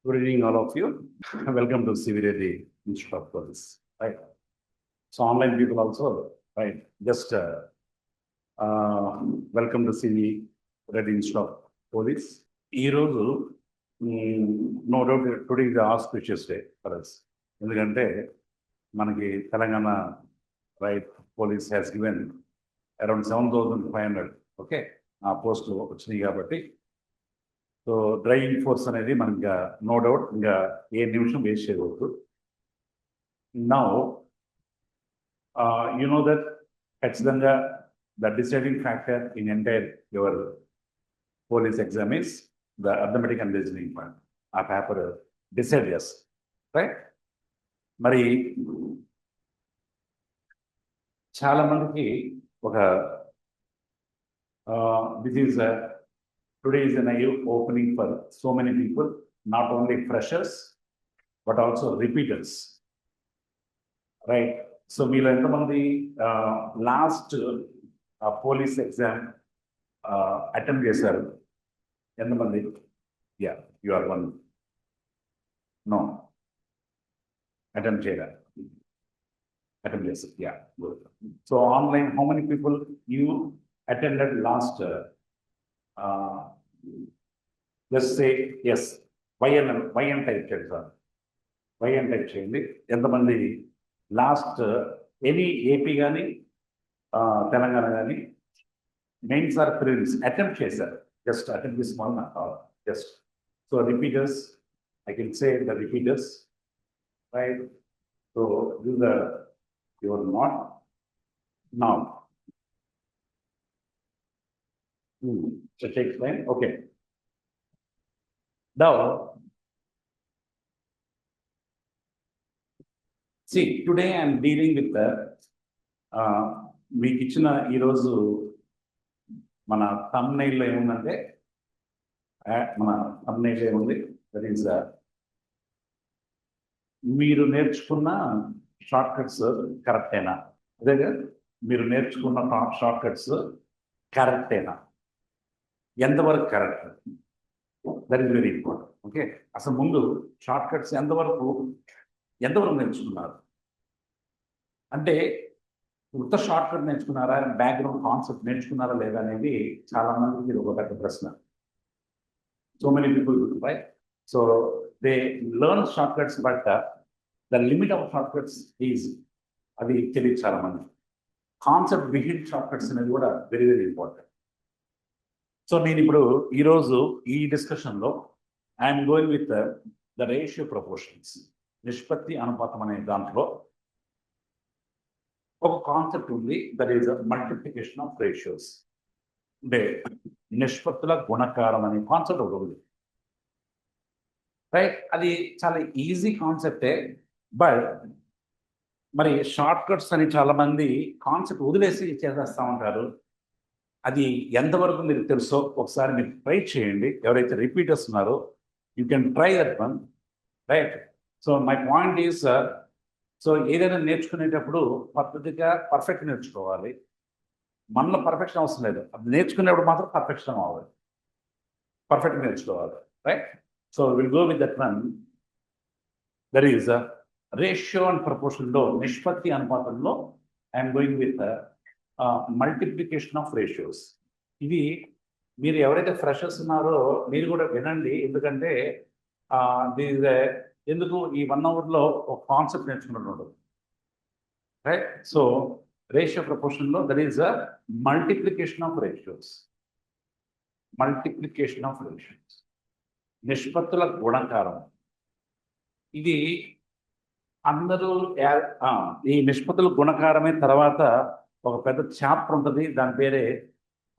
Good evening, all of you. Welcome to CV Reddy Institute of Police. Right. So online people also, right? Just welcome to CV Reddy Institute of Police. ఈ రోజు no doubt today is auspicious day for us. ఎందుకంటే మనకి Telangana right police has given around 7,500 okay ఆ పోస్టులు వచ్చినాయి కాబట్టి so driving force అనేది మనకి నో డౌట్ ఇంకా ఏ నిమిషం వేస్ట్ చేయకూడదు. నౌ యు నో దట్ ఖచ్చితంగా the deciding factor in entire your police exam is the arithmetic and reasoning part. ఆ పేపర్ డిసైడ్ చేస్తుంది రైట్. మరి చాలా మందికి ఒక this is today is an eye opening for so many people, not only freshers but also repeaters, right? So meelo entamandi last police exam attempt chesaru entamandi? Yeah, you are one. No, attempt cheyala, attempt chesaru. Yeah, good. So online, how many people you attended last just say yes. Why and type చేయండి sir. Why అని type చేయండి. ఎంతమంది last any AP కానీ తెలంగాణ కానీ mains are prelims attempt చేశారు. Just attempt this one just. So repeaters, I can say the repeaters right. So this the your not now. Should I explain? Okay. Now, see, today I am dealing with the మీకు ఇచ్చిన ఈరోజు మన thumbnail లో ఏముందంటే మన thumbnail ఏముంది, that is మీరు నేర్చుకున్న షార్ట్ కట్స్ కరెక్టేనా, అదేగా మీరు నేర్చుకున్న షార్ట్ కట్స్ కరెక్టేనా, ఎంతవరకు correct, that is very important. Okay, అసలు ముందు షార్ట్ కట్స్ ఎంతవరకు నేర్చుకున్నారు అంటే ఉత్త షార్ట్ కట్ నేర్చుకున్నారా, బ్యాక్గ్రౌండ్ కాన్సెప్ట్ నేర్చుకున్నారా లేదా అనేది చాలా మందికి ఇది ఒక పెద్ద ప్రశ్న. So many people right. So they learn short cuts but the limit of short cuts is అది తెలియదు చాలా మంది. కాన్సెప్ట్ బిహైండ్ షార్ట్ కట్స్ అనేది కూడా వెరీ వెరీ ఇంపార్టెంట్. సో నేను ఇప్పుడు ఈరోజు ఈ డిస్కషన్లో I'm going with the ratio proportions, నిష్పత్తి అనుపాతం అనే దాంట్లో ఒక కాన్సెప్ట్ ఉంది, that is multiplication of ratios. అంటే నిష్పత్తుల గుణకారం అనే కాన్సెప్ట్ ఒకటి ఉంది రైట్. అది చాలా ఈజీ కాన్సెప్టే, బట్ మరి షార్ట్ కట్స్ అని చాలా మంది కాన్సెప్ట్ వదిలేసి చేసేస్తూ ఉంటారు. అది ఎంతవరకు మీకు తెలుసో ఒకసారి మీరు ట్రై చేయండి. ఎవరైతే రిపీటర్స్ ఉన్నారో you can try that one right. So my point is, so ఏదైనా నేర్చుకునేటప్పుడు పద్ధతిగా పర్ఫెక్ట్ నేర్చుకోవాలి. మనలో పర్ఫెక్షన్ అవసరం లేదు, అది నేర్చుకునేప్పుడు మాత్రం పర్ఫెక్షన్ అవ్వాలి, పర్ఫెక్ట్ నేర్చుకోవాలి right. So will go with that one, that is ratio and ప్రపోర్షన్లో, నిష్పత్తి అనుపాతంలో I'm going with multiplication of ratios. ఇది మీరు ఎవరైతే ఫ్రెషర్స్ ఉన్నారో మీరు కూడా వినండి, ఎందుకంటే ఎందుకు ఈ 1 అవర్లో ఒక కాన్సెప్ట్ నేర్చుకుంటున్నాడు రైట్. సో రేషియో ప్రపోర్షన్లో that is multiplication of ratios, multiplication of ratios, నిష్పత్తుల గుణకారం. ఇది అందరూ ఈ నిష్పత్తుల గుణకారమే తర్వాత ఒక పెద్ద చాప్టర్ ఉంటుంది, దాని పేరే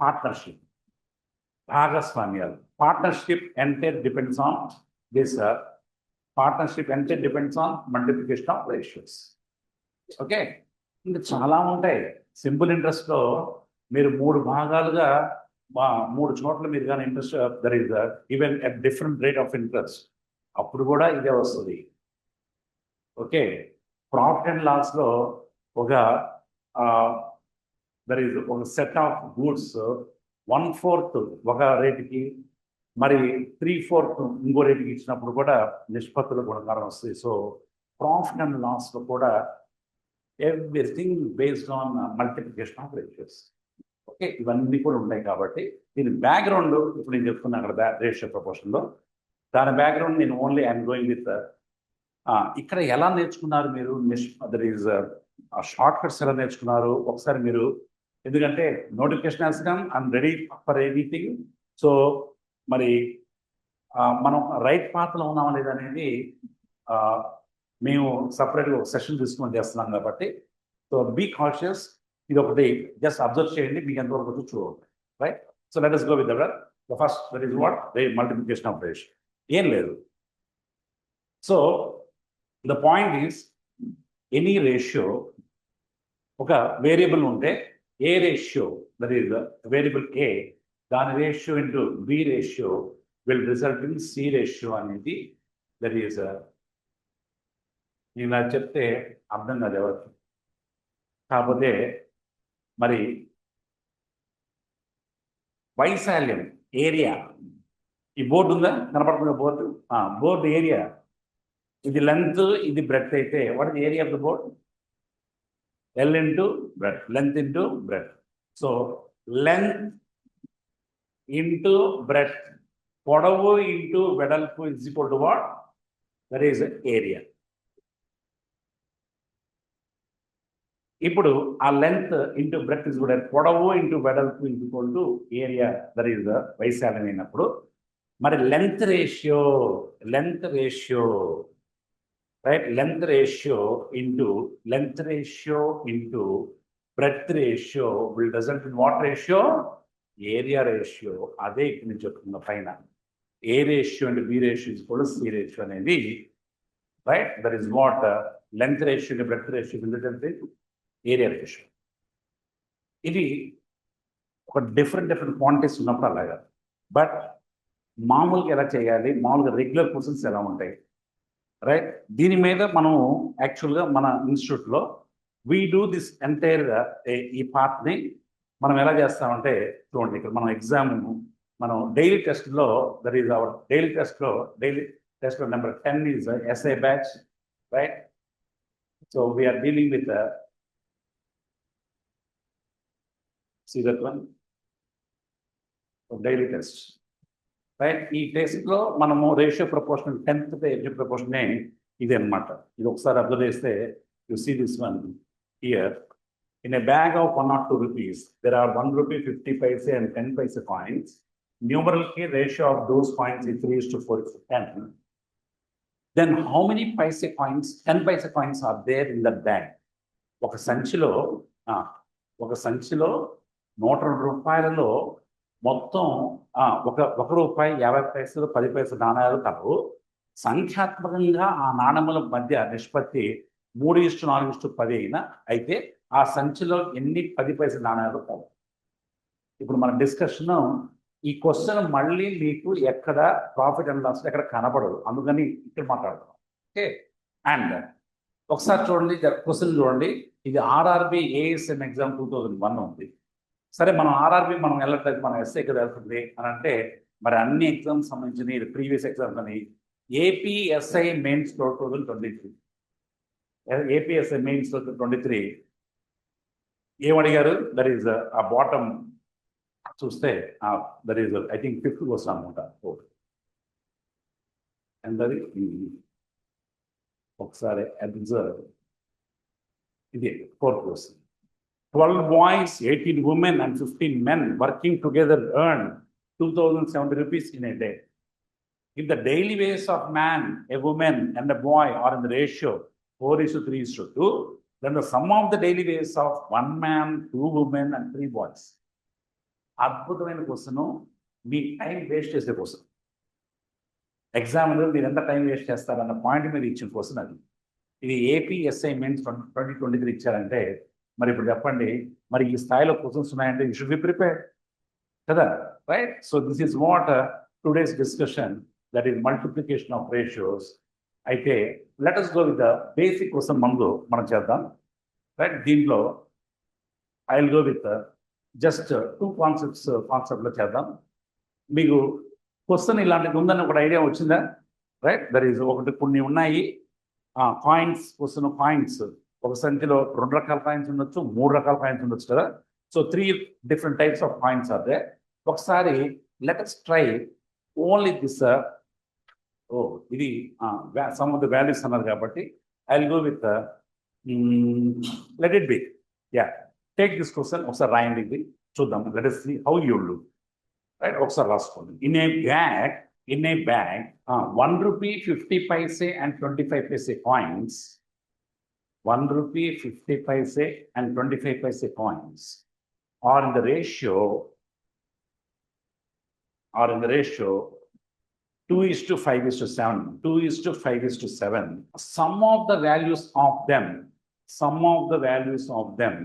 పార్ట్నర్షిప్, భాగస్వామ్యాలు. Partnership entire depends on this, partnership entire depends on multiplication of ratios. Okay, ఇంకా చాలా ఉంటాయి. సింపుల్ ఇంట్రెస్ట్లో మీరు 3 భాగాలుగా 3 చోట్ల మీరు కానీ interest there is even at different rate of interest, అప్పుడు కూడా ఇదే వస్తుంది. ఓకే, ప్రాఫిట్ అండ్ లాస్లో ఒక దర్ ఈజ్ ఒక సెట్ ఆఫ్ గూడ్స్ 1/4 ఒక రేటుకి, మరి 3/4 ఇంకో రేటుకి ఇచ్చినప్పుడు కూడా నిష్పత్తుల గుణకారం వస్తాయి. సో ప్రాఫిట్ అండ్ లాస్లో కూడా everything based on multiplication of ratios. Okay, ఇవన్నీ కూడా ఉన్నాయి కాబట్టి దీని బ్యాక్గ్రౌండ్ ఇప్పుడు నేను చెప్తున్నా అక్కడ రేషియో ప్రపోర్షన్లో దాని బ్యాక్గ్రౌండ్ నేను ఓన్లీ ఐఎమ్ గోయింగ్ విత్ ఇక్కడ ఎలా నేర్చుకున్నారు మీరు దర్ ఈజ్ షార్ట్ కట్స్ ఎలా నేర్చుకున్నారు ఒకసారి మీరు, ఎందుకంటే notification has come, I'm ready for anything. So మరి మనం రైట్ పాత్రలో ఉన్నామా లేదా అనేది మేము సపరేట్గా ఒక సెషన్ తీసుకొని చేస్తున్నాం కాబట్టి సో బీ కాన్షియస్. ఇది ఒకటి జస్ట్ అబ్జర్వ్ చేయండి, మీకు ఎంతవరకు వచ్చి చూడండి. Right, so let us go with the first, that is what the multiplication of ratio. ఏం లేదు. So the point is any ratio ఒక వేరియబుల్ ఉంటే A ratio, that is variable A, దాని ratio into B ratio will result in C ratio అనేది. That is నేను అది చెప్తే అర్థం కాదు ఎవరికి. కాకపోతే మరి వైశాల్యం, ఏరియా, ఈ బోర్డు ఉందా, కనపడుతుందా బోర్డు? బోర్డు ఏరియా, ఇది లెంత్, ఇది బ్రెడ్త్ అయితే what is area of the board? L into breadth, length into breadth. So length into breadth, పొడవు into వెడల్పు is equal to what? That is area. ఇప్పుడు ఆ లెంత్ ఇంటూ బ్రెడ్త్ ఇస్ కూడా పొడవు into వెడల్పు is equal to area, that is వైశాల్యం అయినప్పుడు మరి length ratio right, length ratio into breadth ratio will result in what ratio? Area ratio. అదే ఇక్కడ నేను చెప్తున్నా పైన A ratio and B ratio is equal to C ratio అనేది, right? That is what length ratio and breadth ratio will result in area ratio. ఇది ఒక different quantities ఉన్నప్పుడు అలాగా. బట్ మామూలుగా ఎలా చేయాలి, మామూలుగా రెగ్యులర్ క్వశ్చన్స్ ఎలా ఉంటాయి, రైట్? దీని మీద మనం యాక్చువల్గా మన ఇన్స్టిట్యూట్లో వీ డూ దిస్ ఎంటైర్ ఈ పార్ట్ని మనం ఎలా చేస్తామంటే చూడండి, ఇక్కడ మనం ఎగ్జామ్ మనం డైలీ టెస్ట్లో, దట్ ఈస్ అవర్ డైలీ టెస్ట్లో number 10 is SI batch, right? So we're dealing with see that one, daily test, right? ఈ టెస్ట్లో మనము రేషియో ప్రపోర్షనల్ 10th రేషియో ప్రపోర్షనే ఇది అనమాట. ఇది ఒకసారి అబ్జర్వ్ చేస్తే you see this one here, in a bag of 1 or 2 rupees there are 1 rupee 50 paise and 10 paise coins. Numerically ratio of those coins is 3:4:10. Then how many paise coins, 10 paise coins are there in that bag? ఒక సంచిలో 102 రూపాయలలో మొత్తం ఒక రూపాయి 50 పైసలు 10 పైసలు నాణ్యాలు కలవు. సంఖ్యాత్మకంగా ఆ నాణ్యముల మధ్య నిష్పత్తి 3:4:10 అయినా అయితే ఆ సంచిలో ఎన్ని 10 పైసలు నాణ్యాలు కావు. ఇప్పుడు మన డిస్కషన్ ఈ క్వశ్చన్ మళ్ళీ మీకు ఎక్కడ ప్రాఫిట్ అండ్ లాస్ ఎక్కడ కనపడదు, అందుకని ఇక్కడ మాట్లాడుతున్నాం. ఓకే, అండ్ ఒకసారి చూడండి క్వశ్చన్ చూడండి. ఇది ఆర్ఆర్బి ఏఎస్ఎం ఎగ్జామ్ 2001 ఉంది. సరే, మనం ఆర్ఆర్బి మనం వెళ్ళట్లేదు, మనం ఎస్ఐ కదా వెళ్తుంది అని అంటే మరి అన్ని ఎగ్జామ్స్ సంబంధించిన ప్రీవియస్ ఎగ్జామ్స్ అని ఏపీఎస్ఐ మెయిన్స్ 2023, ఏపీఎస్ఐ మెయిన్స్ 2023 ఏమడిగారు? దట్ ఈస్ ఆ బాటమ్ చూస్తే that is I think 5th question అనుకుంటా. అండ్ అది ఒకసారి అబ్జర్వ్, ఇది 4th question. 12 boys, 18 women and 15 men working together earn 2,070 rupees in a day. If the daily wage of man, a woman and a boy are in the ratio 4:3:2, then the sum of the daily wage of 1 man, 2 women and 3 boys. అద్భుతమైన question, మీ time waste చేసే question. ఎగ్జామ్లో మీరు ఎంత time waste చేస్తారన్న point మీద ఇచ్చిన question అది. ఇది ఏపీఎస్ఐ మెయిన్స్ 2023 ఇచ్చారంటే మరి ఇప్పుడు చెప్పండి, మరి ఈ స్థాయిలో క్వశ్చన్స్ ఉన్నాయంటే యూ షుడ్ బి ప్రిపేర్డ్ కదా, right? So this is what today's discussion, that is multiplication of ratios. అయితే let us go with the basic question ముందు మనం చేద్దాం, రైట్? దీంట్లో I will go with just 2 కాన్సెప్ట్లో చేద్దాం. మీకు క్వశ్చన్ ఇలాంటిది ఉందని ఒక ఐడియా వచ్చిందా? రైట్, దర్ ఈజ్ ఒకటి కొన్ని ఉన్నాయి కాయిన్స్, క్వశ్చన్ కాయిన్స్ ఒక సంఖ్యలో 2 రకాల కాయిన్స్ ఉండొచ్చు, 3 రకాల కాయిన్స్ ఉండొచ్చు కదా. So 3 different types of coins are they. ఒకసారి let us try only this. ఇది సమ్ ఆఫ్ ద వాల్యూస్ అన్నారు కాబట్టి I will go with let it be. Yeah, take this question ఒకసారి రాయండి, ఇది చూద్దాం. లెట్ us see how you will do. Right, ఒకసారి రాసుకోండి. In a bag 1 rupee 50 paise and 25 paise coins, 1 rupee 50 paise and 25 paise coins are in the ratio 2:5:7. 2:5:7. Some of the values of them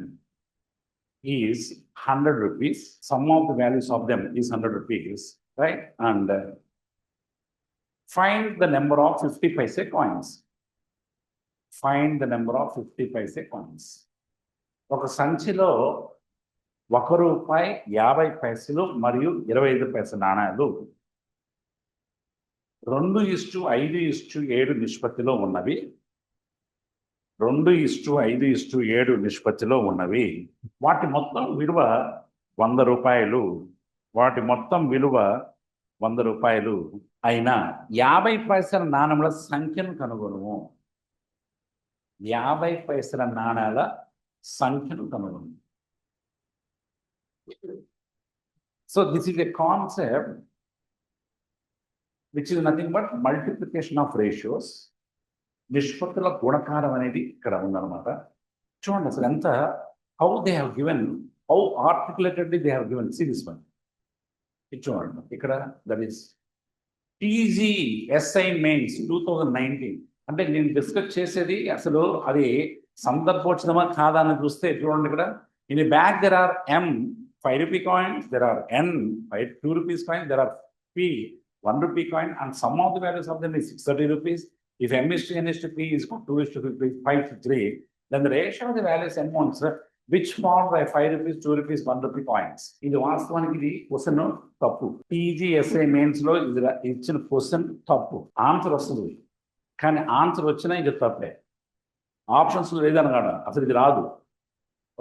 is 100 rupees. Some of the values of them is 100 rupees, right? And find the number of 50 paise coins. Find the number of 50 paise coins. ఒక సంచిలో 1 రూపాయి 50 పైసలు మరియు 25 పైసల నాణాలు 2:5:7 నిష్పత్తిలో ఉన్నవి. 2:5:7 నిష్పత్తిలో ఉన్నవి. వాటి మొత్తం విలువ 100 రూపాయలు. వాటి మొత్తం విలువ 100 రూపాయలు అయినా 50 పైసల నాణ్యముల సంఖ్యను కనుగొనుము. 50 పైసల నాణాల సంఖ్యను కనుగొను. So this is a concept which is nothing but multiplication of ratios. నిష్పత్తుల గుణకారం అనేది ఇక్కడ ఉందన్నమాట. చూడండి అసలు ఎంత how they have given, how articulatedly they have given. See this one, ఇది చూడండి ఇక్కడ, దట్ ఈస్ TGSI మెయిన్స్ 2019. అంటే నేను డిస్కస్ చేసేది అసలు అది సందర్భోచితమా కాదా అని చూస్తే చూడండి ఇక్కడ, in bag there are M 5 rupee coins, there are N 2 rupees coins, there are P 1 rupee coin, and some of the values of them is 630 rupees. If M is to N is to P is 2:3, 5:3, then the ratio of the values N ones which formed by 5 rupees, 2 rupees, 1 rupee coins. ఇది వాస్తవానికి ఇది question తప్పు. TGSI mains లో ఇది ఇచ్చిన question తప్పు. Answer వస్తుంది కానీ ఆన్సర్ వచ్చినా ఇది తప్పే. ఆప్షన్స్ లేదనగాడ అసలు ఇది రాదు.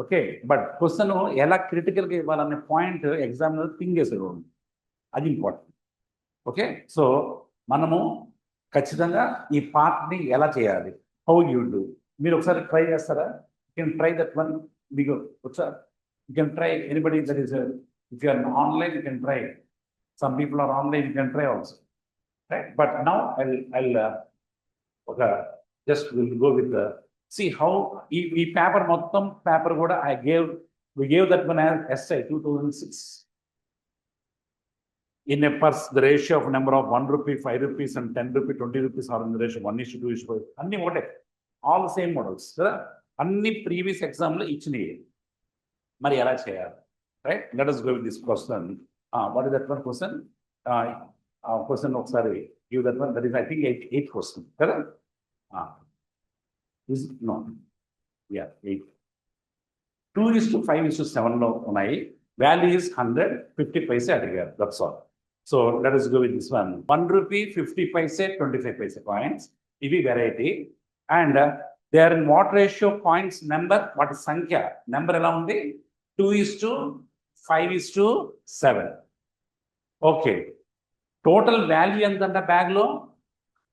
ఓకే, బట్ క్వశ్చన్ ఎలా క్రిటికల్గా ఇవ్వాలనే పాయింట్ ఎగ్జామ్లో థింక్ చేసాడు, అది ఇంపార్టెంట్. ఓకే, సో మనము ఖచ్చితంగా ఈ పార్ట్ని ఎలా చేయాలి, హౌ యూ డూ, మీరు ఒకసారి ట్రై చేస్తారా? You can try that one. మీకు ఒకసారి you can try anybody that is, if you are online you can try, some people are online you can try also, right? But now I ఒక just will go with see how ఈ paper మొత్తం paper కూడా we gave that one as essay 2006. In a purse, the ratio of number of 1 rupee, 5 rupees and 10 rupee, 20 rupees are in the ratio 1:2:5. అన్ని ఒకటే, all same models కదా, అన్ని previous ఎగ్జామ్లో ఇచ్చినవి. మరి ఎలా చేయాలి, right? Let us go with this question. What is that one question? Question ఒకసారి give that one. That is I think 8 question కదా. Is it? No. Yeah, 8. 2:5:7 లో ఉన్నాయి. Value is 100, 50 paise అడిగారు. That's all. So let us go with this one. 1 rupee, 50 paise, 25 paise coins. ఇవి variety. And they are in what ratio coins number, వాటి సంఖ్య number ఎలా ఉంది? 2:5:7. Okay, total value ఎంతంట బ్యాగ్లో?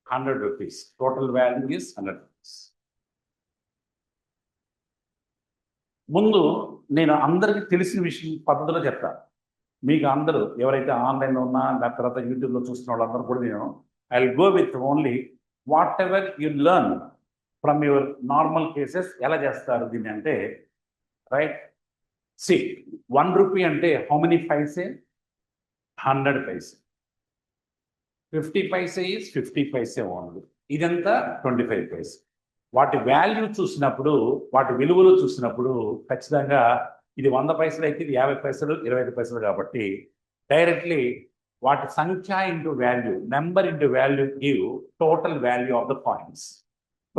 100 rupees. Total value is 100 rupees. ముందు నేను అందరికీ తెలిసిన విషయం పద్ధతిలో చెప్తాను. మీకు అందరూ ఎవరైతే ఆన్లైన్లో ఉన్నా, దాని తర్వాత యూట్యూబ్లో చూస్తున్న వాళ్ళందరూ కూడా నేను I will go with only whatever you learn from your normal cases. ఎలా చేస్తారు దీన్ని అంటే, రైట్, సి 1 rupee అంటే how many paise? 100 paise. 50 paise is 50 paise only. ఇదంతా 25 paise. వాటి వాల్యూ చూసినప్పుడు, వాటి విలువలు చూసినప్పుడు ఖచ్చితంగా ఇది 100 పైసలు అయితే ఇది 50 పైసలు, 25 పైసలు. కాబట్టి డైరెక్ట్లీ వాటి సంఖ్య into value, number into value give total value of the coins.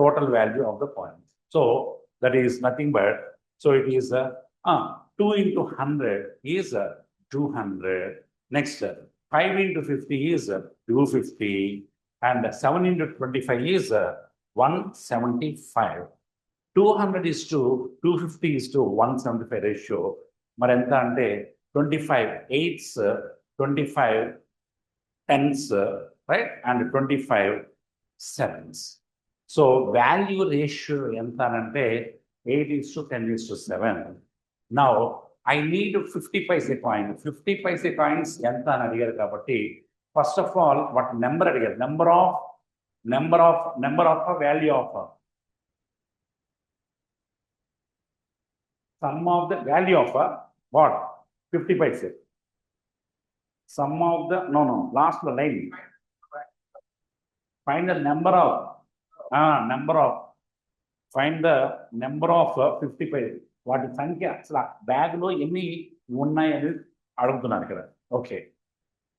Total value of the coins. So that is nothing but, so it is 2 into 100 is 200. Next, 5 into 50 is 250, and 7 into 25 is 175. 200 is to 250 is to 175 ratio. మరి ఎంత అంటే 25 8s, 25 10s, right, and 25 7s. So value ratio ఎంత అంటే 8 is to 10 is to 7. Now I need 50 paise coin. 50 paise coins ఎంత అని అడిగారు కాబట్టి first of all what number అడిగారు, number of value of sum of the value of what 50 paise, sum of the last line, find the number of find the number of 50 paise. వాటి సంఖ్య అసలు బ్యాగ్లో ఎన్ని ఉన్నాయి అనేది అడుగుతున్నాను ఇక్కడ. ఓకే,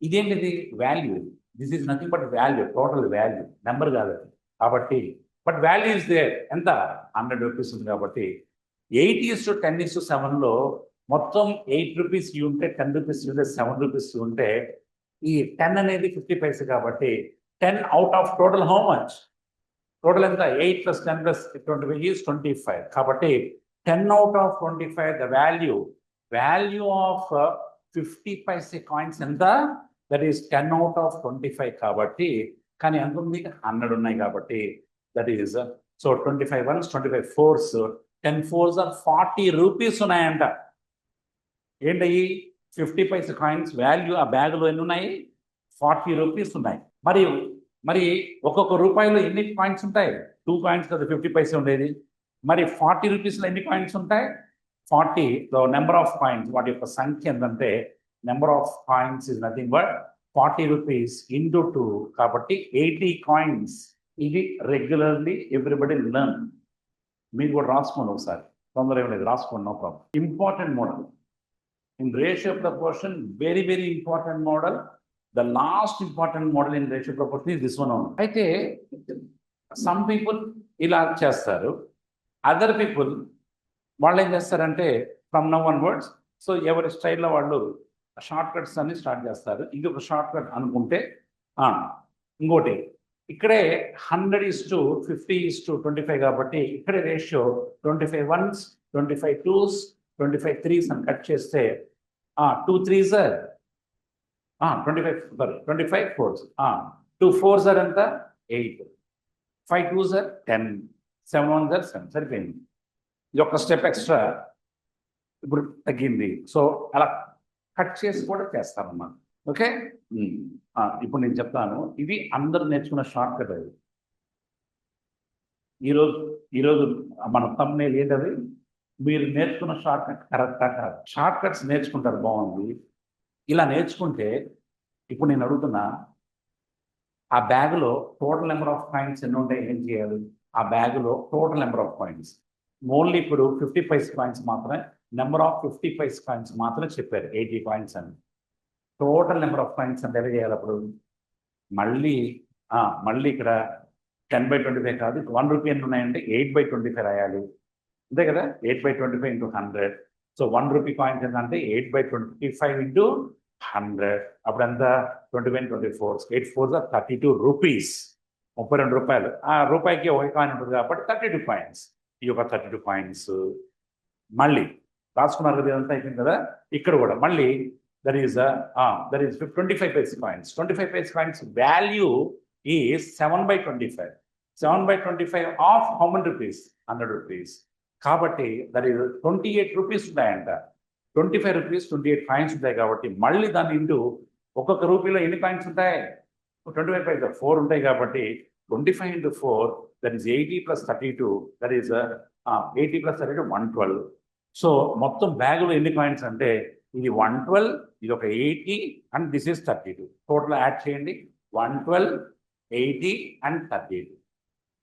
ఇదేంటిది value, this is nothing but value, total value, number కాదు కాబట్టి. బట్ వాల్యూ ఇస్ దేర్, ఎంత 100 రూపీస్ ఉంది కాబట్టి 8 is to 10 is to 7లో మొత్తం 8 రూపీస్ ఉంటే 10 రూపీస్ ఉంటే 7 రూపీస్ ఉంటే ఈ 10 అనేది 50 పైసే కాబట్టి 10 out of total how much, total ఎంత 8 + 10 + 25 is 25 కాబట్టి 10 out of 25 the value of 50 paise coins ఎంత, that is 10 out of 25 కాబట్టి. కానీ ఎంత ఉంది 100 ఉన్నాయి కాబట్టి that is so 25 ones 25 fours 10 fours are 40 rupees ఉన్నాయంట. ఏంటయ్యి 50 paise కాయిన్స్ వాల్యూ ఆ బ్యాగ్లో ఎన్ని ఉన్నాయి 40 రూపీస్ ఉన్నాయి. మరి ఒక్కొక్క రూపాయిలో ఎన్ని కాయిన్స్ ఉంటాయి, 2 కాయిన్స్ కదా 50 పైసే ఉండేది. మరి 40 రూపీస్లో ఎన్ని కాయిన్స్ ఉంటాయి 40. నెంబర్ ఆఫ్ కాయిన్స్ వాటి యొక్క సంఖ్య ఏంటంటే number of coins is nothing but 40 rupees into 2 కాబట్టి 80 కాయిన్స్. ఇది రెగ్యులర్లీ ఎవ్రీబడి లెర్న్. మీరు కూడా రాసుకోండి ఒకసారి, తొందర ఏం లేదు, రాసుకోండి, no problem. Important model in ratio proportion, very very important model. The last important model in ratio proportion is this one only. అయితే సమ్ పీపుల్ ఇలా చేస్తారు, అదర్ పీపుల్ వాళ్ళు ఏం చేస్తారంటే ఫ్రమ్ నౌ ఆన్వర్డ్స్, సో ఎవరి స్టైల్లో వాళ్ళు షార్ట్ కట్స్ అన్ని స్టార్ట్ చేస్తారు. ఇంకొక షార్ట్ కట్ అనుకుంటే ఇంకోటి ఇక్కడే 100 is to 50 is to 25 కాబట్టి ఇక్కడే రేషియో 25 ones 25 twos 25 threes అని కట్ చేస్తే 2 threes are 25 fours, 2 fours are ఎంత 8, 5 twos are 10, 7 ones are 7. సరిపోయింది. ఇది ఒక స్టెప్ ఎక్స్ట్రా ఇప్పుడు తగ్గింది. సో అలా కట్ చేసి కూడా చేస్తానన్నమాట. ఓకే, ఇప్పుడు నేను చెప్తాను. ఇవి అందరూ నేర్చుకున్న షార్ట్ కట్. అది ఈరోజు మన థంబ్నెయిల్ ఏంటది, మీరు నేర్చుకున్న షార్ట్ కట్ కరెక్టా కాదు. షార్ట్ కట్స్ నేర్చుకుంటారు, బాగుంది. ఇలా నేర్చుకుంటే ఇప్పుడు నేను అడుగుతున్నా, ఆ బ్యాగ్లో టోటల్ నెంబర్ ఆఫ్ కాయిన్స్ ఎన్ని ఉంటాయి, ఏం చేయాలి? ఆ బ్యాగ్లో total number of coins only ఇప్పుడు 50 పైస్ కాయిన్స్ మాత్రమే, నెంబర్ ఆఫ్ 50 పైస్ కాయిన్స్ మాత్రమే చెప్పారు, 80 కాయిన్స్ అని. టోటల్ నెంబర్ ఆఫ్ కాయిన్స్ అంటే ఎలా చేయాలి? అప్పుడు మళ్ళీ ఇక్కడ 10/25 కాదు, 1 రూపీ ఎన్ని ఉన్నాయంటే 8/25 రాయాలి, అంతే కదా. 8/25 into 100. సో 1 రూపీ కాయిన్స్ ఏంటంటే 8/25 into 100. అప్పుడు ఎంత 20 24 8 4s are 32 రూపీస్, 32 రూపాయలు. ఆ రూపాయికి ఒక కాయిన్ ఉంటుంది కాబట్టి 32 కాయిన్స్. ఈ యొక్క 32 కాయిన్స్ మళ్ళీ రాసుకున్నారు కదా, ఇదంతా అయిపోయింది కదా. ఇక్కడ కూడా మళ్ళీ that is 25 paise coins. 25 paise coins value is 7/25. 7/25 of how many rupees? 100 rupees. కాబట్టి దట్ ఈస్ 28 రూపీస్ ఉంటాయంట. 25 రూపీస్ 28 కాయిన్స్ ఉంటాయి కాబట్టి మళ్ళీ దాని ఇంటూ ఒక్కొక్క రూపీలో ఎన్ని కాయిన్స్ ఉంటాయి? 25 పైసా 4 ఉంటాయి కాబట్టి 25 into 4 that is 80 plus 32, that is 80 plus 32 112. So మొత్తం బ్యాగ్లో ఎన్ని కాయిన్స్ అంటే ఇది 112, ఇది ఒక 80 and this is 32. Total add చేయండి, 112 80 and 32.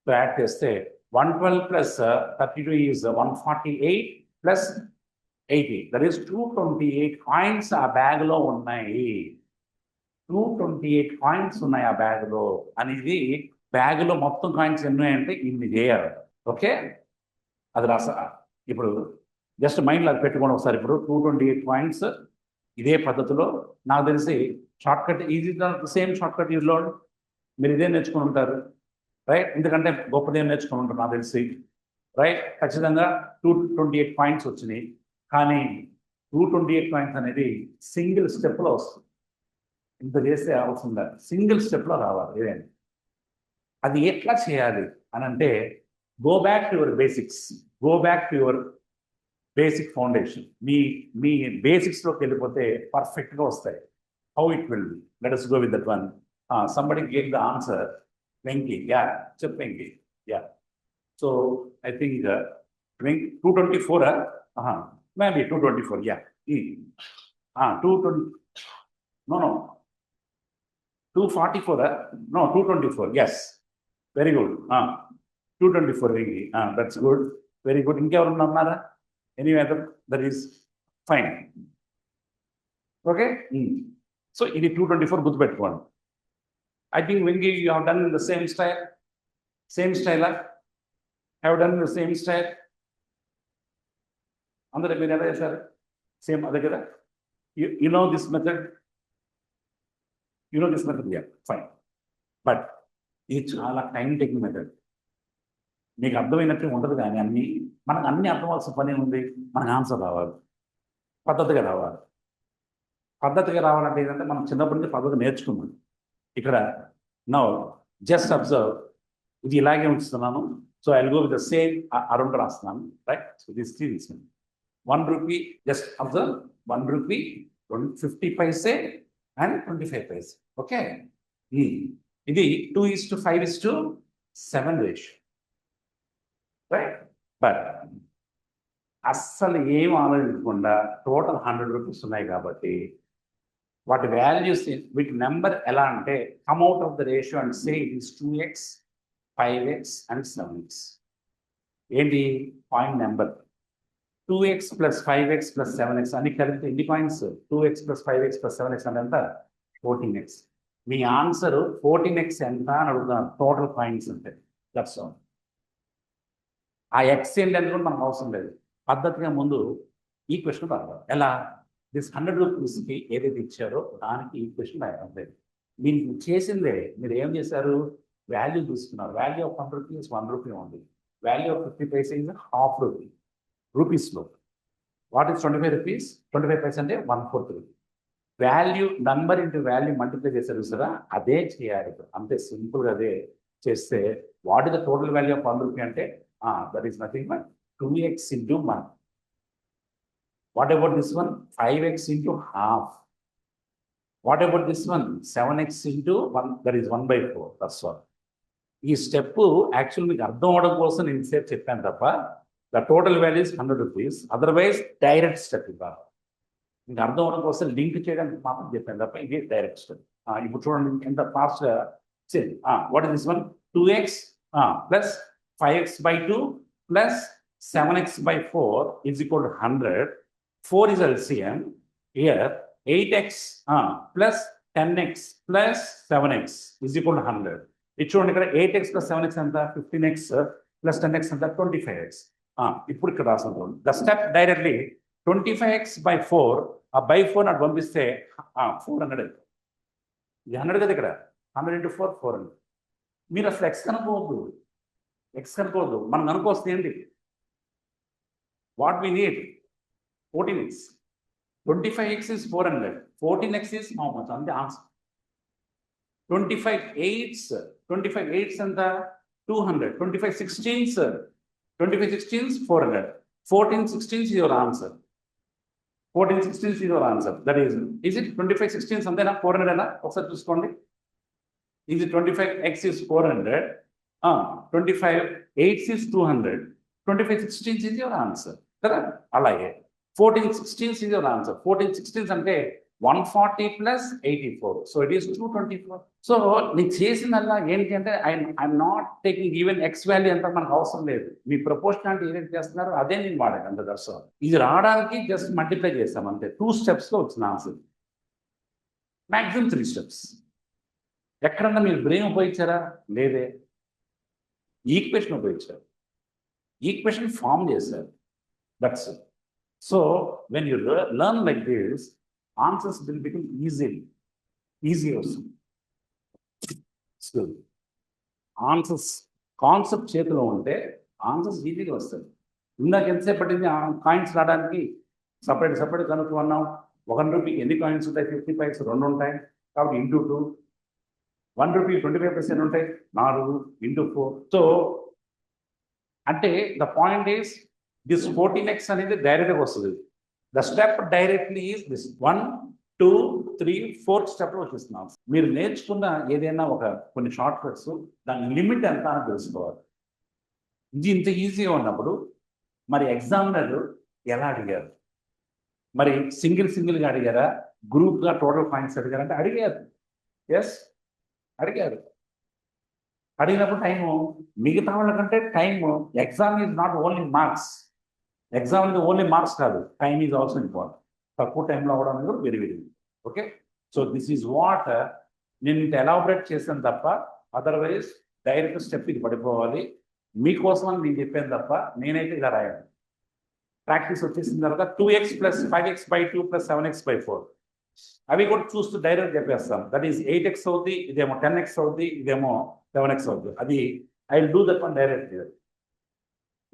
సో యాడ్ చేస్తే 112 plus 32 is 148 plus 80, that is 228 coins ఆ బ్యాగ్లో ఉన్నాయి. 228 కాయిన్స్ ఉన్నాయి ఆ బ్యాగ్లో అనేది. బ్యాగ్లో మొత్తం కాయిన్స్ ఎన్ని ఉన్నాయంటే ఇన్ని చేయాలి. ఓకే, అది ఇప్పుడు జస్ట్ మైండ్లో అది పెట్టుకోండి ఒకసారి. ఇప్పుడు 228 కాయిన్స్ ఇదే పద్ధతిలో నాకు తెలిసి short cut easy same short cut you learn. మీరు ఇదే నేర్చుకుని ఉంటారు, రైట్? ఎందుకంటే గొప్పదేం నేర్చుకుని ఉంటారు నాకు తెలిసి, రైట్? ఖచ్చితంగా 228 పాయింట్స్ వచ్చినాయి. కానీ 228 పాయింట్స్ అనేది సింగిల్ స్టెప్లో వస్తుంది. ఇంత చేస్తే అవసరం లేదు, సింగిల్ స్టెప్లో రావాలి ఏదైనా. అది ఎట్లా చేయాలి అని అంటే, go back to your basics, go back to your basic foundation. మీ బేసిక్స్లోకి వెళ్ళిపోతే పర్ఫెక్ట్గా వస్తాయి. How it will be, let us go with that one. Somebody gave the answer. Venki, yeah, chep Venki, yeah. So I think 224, maybe 224, yeah. 220, no, 244, no, 224, yes. Very good. 224 Venki, that's good, very good. Inkevaru unnara? Any other? That is fine. Okay. So it is 224 గుర్తుపెట్టుకోండి. I think Venki, you have done in the same style. Same style, have done in the same style. అందరూ మీరు ఎలా చేశారు? Same అదే కదా? You know this method? You know this method? Yeah, fine. But ఇది చాలా time taking method. మీకు అర్థమైనట్టు ఉండదు, కానీ మనకు అన్ని అర్థమవలసిన పని ఉంది. మనకు ఆన్సర్ రావాలి, పద్ధతిగా రావాలి. పద్ధతిగా రావాలంటే ఏంటంటే, మనం చిన్నప్పటి నుంచి పద్ధతి నేర్చుకున్నాం. ఇక్కడ నౌ జస్ట్ అబ్జర్వ్, ఇది ఇలాగే ఉంచుతున్నాను. So I will go with the same around రాస్తున్నాను, right? So this is 1 rupee, just observe, 1 rupee, 50 paise and 25 paise. Okay, ఇది 2:5:7 రేషియో, రైట్? బట్ అస్సలు ఏం ఆలోచించకుండా టోటల్ 100 రూపీస్ ఉన్నాయి కాబట్టి, వాటి వాల్యూస్ వీటి నెంబర్ ఎలా అంటే, come out of the ratio and say it is 2x, 5x and 7x. ఏంటి point number? 2x + 5x + 7x అన్ని కలిపితే ఎన్ని పాయింట్స్? 2x + 5x + 7x అంటే ఎంత? 14x. మీ ఆన్సర్ 14x ఎంత అని అడుగుతున్నారు, టోటల్ పాయింట్స్ అంటే. That's all. ఆ ఎక్స్ ఏంటి అనుకుంటే మనకు అవసరం లేదు. పద్ధతిగా ముందు ఈ క్వశ్చన్ రావాలి. ఎలా? దిస్ 100 రూపీస్కి ఏదైతే ఇచ్చారో దానికి ఈ క్వశ్చన్ రాయాలి. మీరు చేసిందే, మీరు ఏం చేశారు? వాల్యూ తీసుకున్నారు. వాల్యూ ఆఫ్ 100 రూపీస్ 1 రూపీ ఉంది. Value of 50 paise is ½ rupee రూపీస్లో. What is 25 rupees? 25 paise అంటే 1/4 rupee. Value number into value multiply చేశారు చూసారా, అదే చేయాలి. అంతే సింపుల్గా అదే చేస్తే, what is the total value of 1 rupee అంటే that is nothing but 2x into 1. What about this one? 5x into ½ What about this one? 7x into 1, that is 1/4. That's all. ఈ స్టెప్ యాక్చువల్ మీకు అర్థం అవడం కోసం నేను సేపు చెప్పాను తప్ప, the total value is 100 rupees. Otherwise direct step ఇవ్వాలి. మీకు అర్థం అవడం కోసం లింక్ చేయడానికి మాత్రం చెప్పాను తప్ప, ఇది డైరెక్ట్ స్టెప్. ఇప్పుడు చూడండి ఎంత ఫాస్ట్గా. What is this one? 2x plus 5x/2 plus 7x/4 is equal to 100. 4 is LCM. Here 8x plus 10x plus 7x is equal to 100. ఇది చూడండి, ఇక్కడ 8x plus 7x ఎంత? 15x plus 10x ఎంత? 25x. ఇప్పుడు ఇక్కడ రాసాను. ద స్టెప్ డైరెక్ట్లీ 25x/4, ఆ /4 నాటి పంపిస్తే 400. ఇది 100 కదా, ఇక్కడ 100 into 4 400. మీరు అసలు ఎక్స్ కనుక్కోవద్దు, మనం కనుక్కొస్తే ఏంటి? What we need 14x. 25x is 400, 14x is how much? అంతే ఆన్సర్. 25 8s ఎంత? 200. 25 16s 400. 14 16s is your answer. 14 16s is your answer. That is it 25 16s అంతేనా? 400 అయినా? ఒకసారి చూసుకోండి. Is it 25x is 400, 25 8s is 200, 25 16s is your answer కదా? అలాగే 14 16s is your answer. 14 16s అంటే 140 plus 84. So it is 224. So నేను చేసిందల్లా ఏంటి అంటే, I'm not taking even X value అంతా మనకు అవసరం లేదు. మీ ప్రపోర్షనాలిటీ ఏదైతే చేస్తున్నారో అదే నేను వాడాను, అంత దర్శనం. ఇది రావడానికి జస్ట్ మల్టిప్లై చేస్తాం అంతే. 2 steps వచ్చిన ఆన్సర్. Maximum 3 steps. ఎక్కడన్నా మీరు బ్రెయిన్ ఉపయోగించారా? లేదే. ఈక్వేషన్ ఉపయోగించారు, ఈక్వేషన్ ఫామ్ చేశారు. That's it. So when you learn like this, answers will become easy. Easy వస్తుంది. ఆన్సర్స్ కాన్సెప్ట్ చేతిలో ఉంటే ఆన్సర్స్ ఈజీగా వస్తాయి. ఇందాక ఎంతసేపు పట్టింది కాయిన్స్ రావడానికి? సపరేట్ కనుక్కున్నాం. 1 రూపీకి ఎన్ని కాయిన్స్ ఉంటాయి? 50 పైస్ 2 ఉంటాయి కాబట్టి ఇంటూ 2. 1 రూపీ 25 పైస్ ఎన్ని ఉంటాయి? 4 ఇంటూ 4. సో అంటే the point is this 14x అనేది డైరెక్ట్గా వస్తుంది. The step directly is this 1, 2, 3, 4 స్టెప్లో వచ్చేస్తున్నాం. మీరు నేర్చుకున్న ఏదైనా కొన్ని షార్ట్ కట్స్ దాని లిమిట్ ఎంత అని తెలుసుకోవాలి. ఇది ఇంత ఈజీగా ఉన్నప్పుడు మరి ఎగ్జామినర్ ఎలా అడిగారు? మరి సింగిల్గా అడిగారా, గ్రూప్గా టోటల్ పాయింట్స్ అడిగారా అంటే అడిగారు. ఎస్, అడిగారు. అడిగినప్పుడు టైము మిగతా వాళ్ళకంటే time exam is not only marks. Exam ఇది ఓన్లీ మార్క్స్ కాదు, టైమ్ ఈజ్ ఆల్సో ఇంపార్టెంట్. తక్కువ టైంలో అవ్వడం అనేది కూడా very very. Okay, so this is what నేను ఇంత ఎలాబరేట్ చేశాను తప్ప అదర్వైజ్ డైరెక్ట్ స్టెప్ ఇది పడిపోవాలి మీకోసం అని నేను చెప్పాను తప్ప నేనైతే ఇలా రాయాను. ప్రాక్టీస్ వచ్చేసిన తర్వాత 2x + 5x/2 + 7x/4 అవి కూడా చూస్తూ డైరెక్ట్ చెప్పేస్తాం. దట్ ఈస్ 8x అవుద్ది, ఇదేమో 10x అవుద్ది, ఇదేమో 7x అవుద్ది. అది I will do that one direct.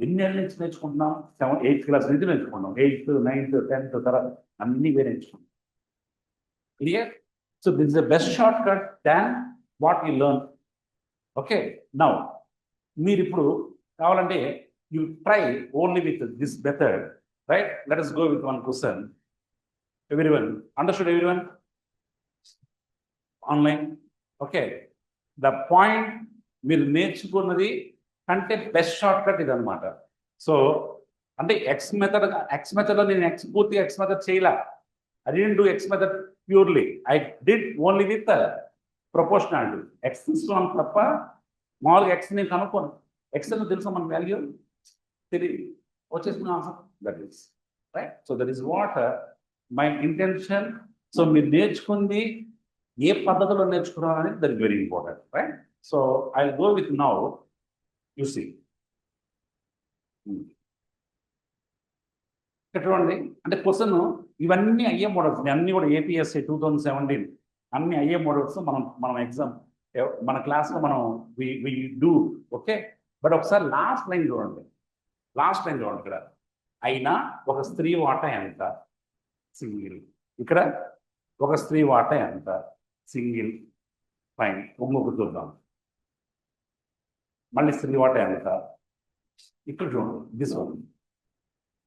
ఎన్ని ఏళ్ళ నుంచి నేర్చుకుంటున్నాం? 8th క్లాస్ నుంచి నేర్చుకున్నాం. 8th, 9th, 10th తర్వాత అన్ని వేరే నేర్చుకున్నాం. Clear? So this is the best short cut than what you learn. Okay, now మీరు ఇప్పుడు కావాలంటే you try only with this method, right? Let us go with one question. Everyone understood? Everyone online? Okay, the point మీరు నేర్చుకున్నది అంటే best short cut ఇది అనమాట. So అంటే X మెథడ్లో నేను పూర్తిగా ఎక్స్ మెథడ్ చేయలే. I didn't do X method purely. I did only with proportionality. X తీసుకున్నాను తప్ప మామూలుగా ఎక్స్ నేను కనుక్కోను. ఎక్స్ అని తెలుసా మన వాల్యూ? తెలియదు, వచ్చేసిన answer. That is right. So that is what my intention. సో మీరు నేర్చుకుంది ఏ పద్ధతిలో నేర్చుకున్నాం అనేది that is very important, right? So I will go with now. You see చూడండి, అంటే క్వశ్చన్ ఇవన్నీ అయ్యే మోడల్స్, అన్నీ కూడా APSC 2017 అన్ని అయ్యే మోడల్స్. మనం ఎగ్జామ్ మన క్లాస్లో మనం వి డూ. ఓకే, బట్ ఒకసారి లాస్ట్ లైన్ చూడండి. ఇక్కడ అయినా ఒక స్త్రీ వాటా ఎంత? సింగిల్. ఇక్కడ ఒక స్త్రీ వాటా ఎంత? సింగిల్. ఫైన్. ఇంకొక చూద్దాం. మళ్ళీ స్త్రీ వాటా ఎంత? ఇక్కడ చూడండి, this one.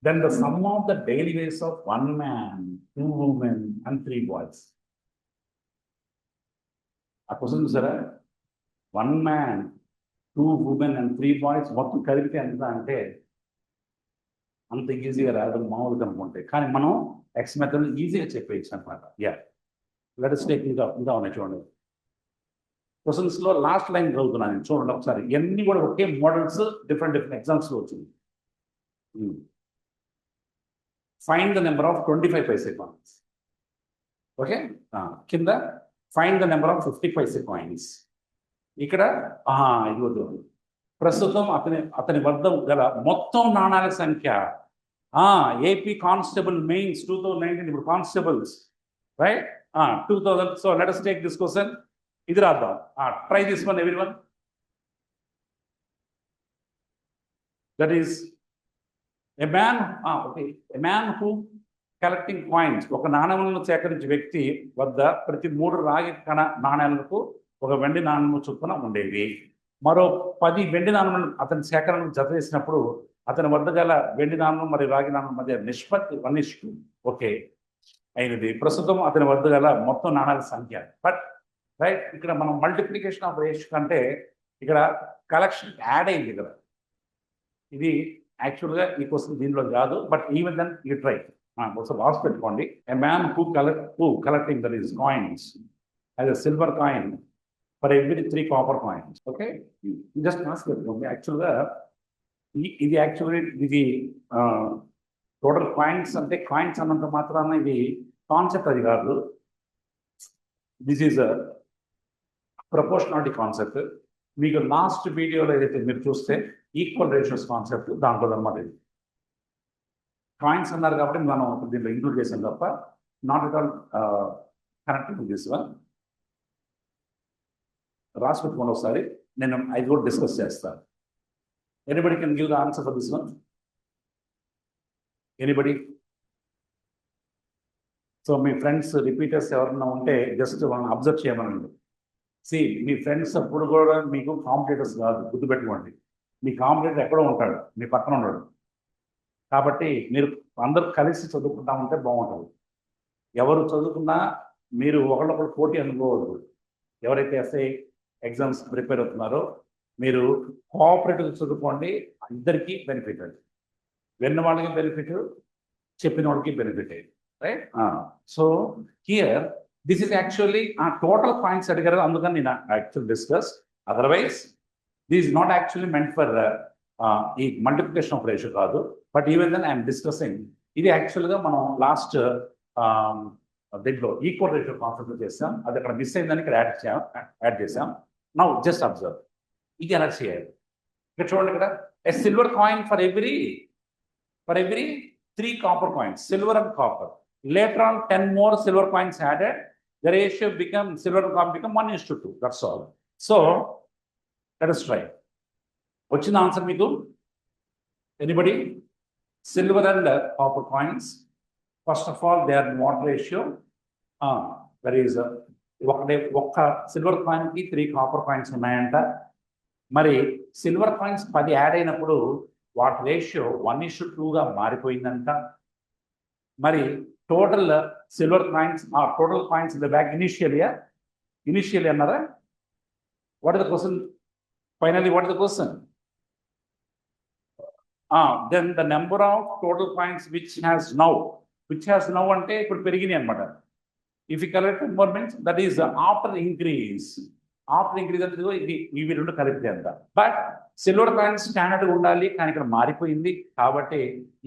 Then the sum of the daily wages of 1 man, 2 women and 3 boys. ఆ క్వశ్చన్ చూసారా? 1 man, 2 women and 3 boys మొత్తం కలిపితే ఎంత అంటే అంత ఈజీగా రాదు మామూలుగా అనుకుంటే. కానీ మనం ఎక్స్ మెథడ్ ఈజీగా చెప్పేయచ్చు అనమాట. యా, లెట్ us take ఇంకా ఉన్నాయి చూడండి. క్వశ్చన్స్లో లాస్ట్ లైన్ చదువుతున్నాను చూడండి ఒకసారి. ఇవన్నీ కూడా ఒకే మోడల్స్ డిఫరెంట్ ఎగ్జామ్స్లో వచ్చింది. Find the number of 25 paise coins. Okay, కింద find the number of 50 paise coins. ఇక్కడ ఇదిగో ప్రస్తుతం అతని వద్ద గల మొత్తం నాణాల సంఖ్య. AP constable mains 2019. ఇప్పుడు constables, right? 2000. So let us take this question. ఇది రాద్దాం. Try this one everyone. That is A man who collecting coins. ఒక నాణ్యములను సేకరించే వ్యక్తి వద్ద ప్రతి 3 రాగి కణ నాణ్యాలకు ఒక వెండి నాణ్యము చొప్పున ఉండేవి. మరో 10 వెండి నాణ్యములను అతని సేకరణకు జత చేసినప్పుడు అతని వద్ద గల వెండి నాణ్యం మరియు రాగి నాణ్యం మధ్య నిష్పత్తి 1:2 ఓకే అయినది. ప్రస్తుతం అతని వద్ద గల మొత్తం నాణ్యాల సంఖ్య. బట్ రైట్, ఇక్కడ మనం మల్టిప్లికేషన్ ఆఫ్ రేషియో కంటే ఇక్కడ కలెక్షన్ యాడ్ అయింది కదా. ఇది యాక్చువల్గా ఈ క్వశ్చన్ దీనిలో కాదు, but even then you try. ఒకసారి రాసి పెట్టుకోండి. A man who collecting that is coins as a silver coin for every 3 copper coins. Okay, just రాసి పెట్టుకోండి. యాక్చువల్గా ఇది టోటల్ కాయిన్స్ అంటే కాయిన్స్ అన్నంత మాత్రాన ఇది కాన్సెప్ట్ అది కాదు. This is a proportionality concept. మీకు లాస్ట్ వీడియోలో ఏదైతే మీరు చూస్తే ఈక్వల్ రేషియోస్ కాన్సెప్ట్ దాంట్లో అనమాట. ఇది కాయిన్స్ అన్నారు కాబట్టి మనం దీంట్లో ఇంక్లూడ్ చేసాం తప్ప not at all connected this one. రాసి పెట్టుకోండి ఒకసారి, నేను అది కూడా డిస్కస్ చేస్తాను. Anybody can give the answer for this one? Anybody? So me friends repeaters ఎవరన్నా ఉంటే జస్ట్ వాళ్ళని అబ్జర్వ్ చేయమనండి. మీ ఫ్రెండ్స్ అప్పుడు కూడా మీకు కాంపిటేటర్స్ కాదు, గుర్తుపెట్టుకోండి. మీ కాంపిటేటర్ ఎక్కడో ఉంటాడు, మీ పక్కన ఉన్నాడు. కాబట్టి మీరు అందరూ కలిసి చదువుకుంటా ఉంటే బాగుంటుంది. ఎవరు చదువుకున్నా మీరు ఒకళ్ళొకరు పోటీ అనుకోవద్దు. ఎవరైతే ఎస్ఐ ఎగ్జామ్స్ ప్రిపేర్ అవుతున్నారో మీరు కోఆపరేటివ్ చదువుకోండి, ఇద్దరికి బెనిఫిట్. అది విన్న వాళ్ళకి బెనిఫిట్, చెప్పిన వాళ్ళకి benefit, right? So here this is actually total points అడిగారు, అందుకని నేను actual discuss. Otherwise this is not actually meant for ఈ మల్టిప్లికేషన్ ఆఫ్ రేషియో కాదు. But even then I'm discussing. ఇది యాక్చువల్గా మనం లాస్ట్ దీంట్లో ఈక్వల్ రేషియో కాన్సెప్ట్ చేసాం. అది అక్కడ మిస్ అయిందని ఇక్కడ యాడ్ చేసాం. నౌ జస్ట్ అబ్జర్వ్, ఇది ఎలా చేయాలి. ఇక్కడ చూడండి, ఇక్కడ ఎ silver coin for every 3 copper coins, silver and copper. Later on 10 more silver coins added, the ratio become silver and copper become 1:2. That's all. So let us try. What's the answer meeku? Anybody? Silver and copper coins, first of all, they are in what ratio? There is ఒక్క silver coin కి 3 copper coins ఉన్నాయంట. మరి silver coins 10 add అయినప్పుడు వాటి ratio 1:2గా మారిపోయిందంట. మరి total silver coins, total coins in the bag initially అన్నారా? What is the question? Finally what is the question? Then the number of total coins which has now అంటే ఇప్పుడు పెరిగినాయి అనమాట. If you collect more means that is after increase అంటే ఇవి రెండు కలిపితే అంత. బట్ సిల్వర్ కాయిన్స్ స్టాండర్డ్ ఉండాలి, కానీ ఇక్కడ మారిపోయింది. కాబట్టి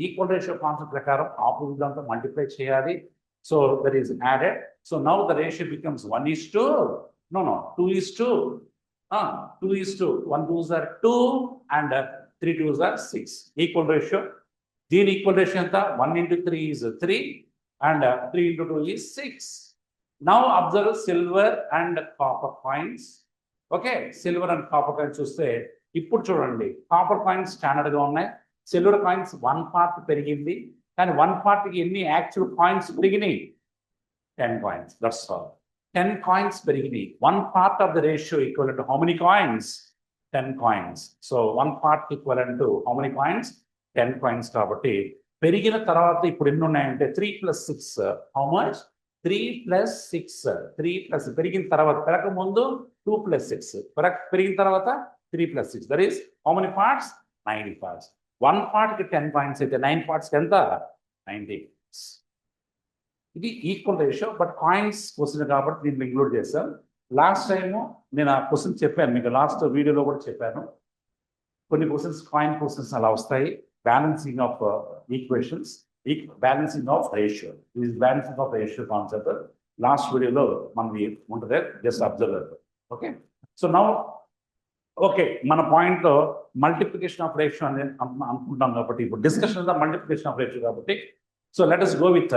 ఈక్వల్ రేషియో కాన్సెప్ట్ ప్రకారం ఆపోజిట్ దాంతో మల్టిప్లై చేయాలి. So that is added. So now the ratio becomes 1:2. No, 2:2. 1 2s are 2 and 3 2s are 6. Equal ratio. దీని ఈక్వల్ రేషియో ఎంత? 1 × 3 is 3 and 3 × 2 is 6. Now observe silver and copper coins. Okay, silver and copper coins చూస్తే ఇప్పుడు చూడండి, copper coins standard గా ఉన్నాయి. Silver coins 1 part పెరిగింది, కానీ 1 part కి ఎన్ని యాక్చువల్ కాయిన్స్ పెరిగినాయి? 10 coins. That's all. 10 coins పెరిగినాయి. 1 part of the ratio equivalent to how many coins? 10 coins. So 1 part equivalent to how many coins? 10 coins. కాబట్టి పెరిగిన తర్వాత ఇప్పుడు ఎన్ని ఉన్నాయంటే 3 + 6. How much? 3 + 6. 3 పెరిగిన తర్వాత, పెరగక ముందు 2 + 6, పెరిగిన తర్వాత 3 + 6. That is how many parts? 90 parts. 1 part కి 10 coins అయితే 9 parts కి ఎంత? 90. ఇది equal ratio. But coins question కాబట్టి దీన్ని ఇంక్లూడ్ చేశాం. లాస్ట్ టైము నేను ఆ క్వశ్చన్ చెప్పాను మీకు, లాస్ట్ వీడియోలో కూడా చెప్పాను. కొన్ని క్వశ్చన్స్ కాయిన్ క్వశ్చన్స్ అలా వస్తాయి. Balancing of equations, balancing of ratio. ఇది balancing of ratio concept last వీడియోలో మనది ఉంటుంది, just observe. Okay, so now okay, మన పాయింట్లో మల్టిప్లికేషన్ ఆఫ్ రేషియో అని అనుకుంటాం కాబట్టి ఇప్పుడు డిస్కషన్ అంతా మల్టిప్లికేషన్ ఆఫ్ రేషియో కాబట్టి. So let us go with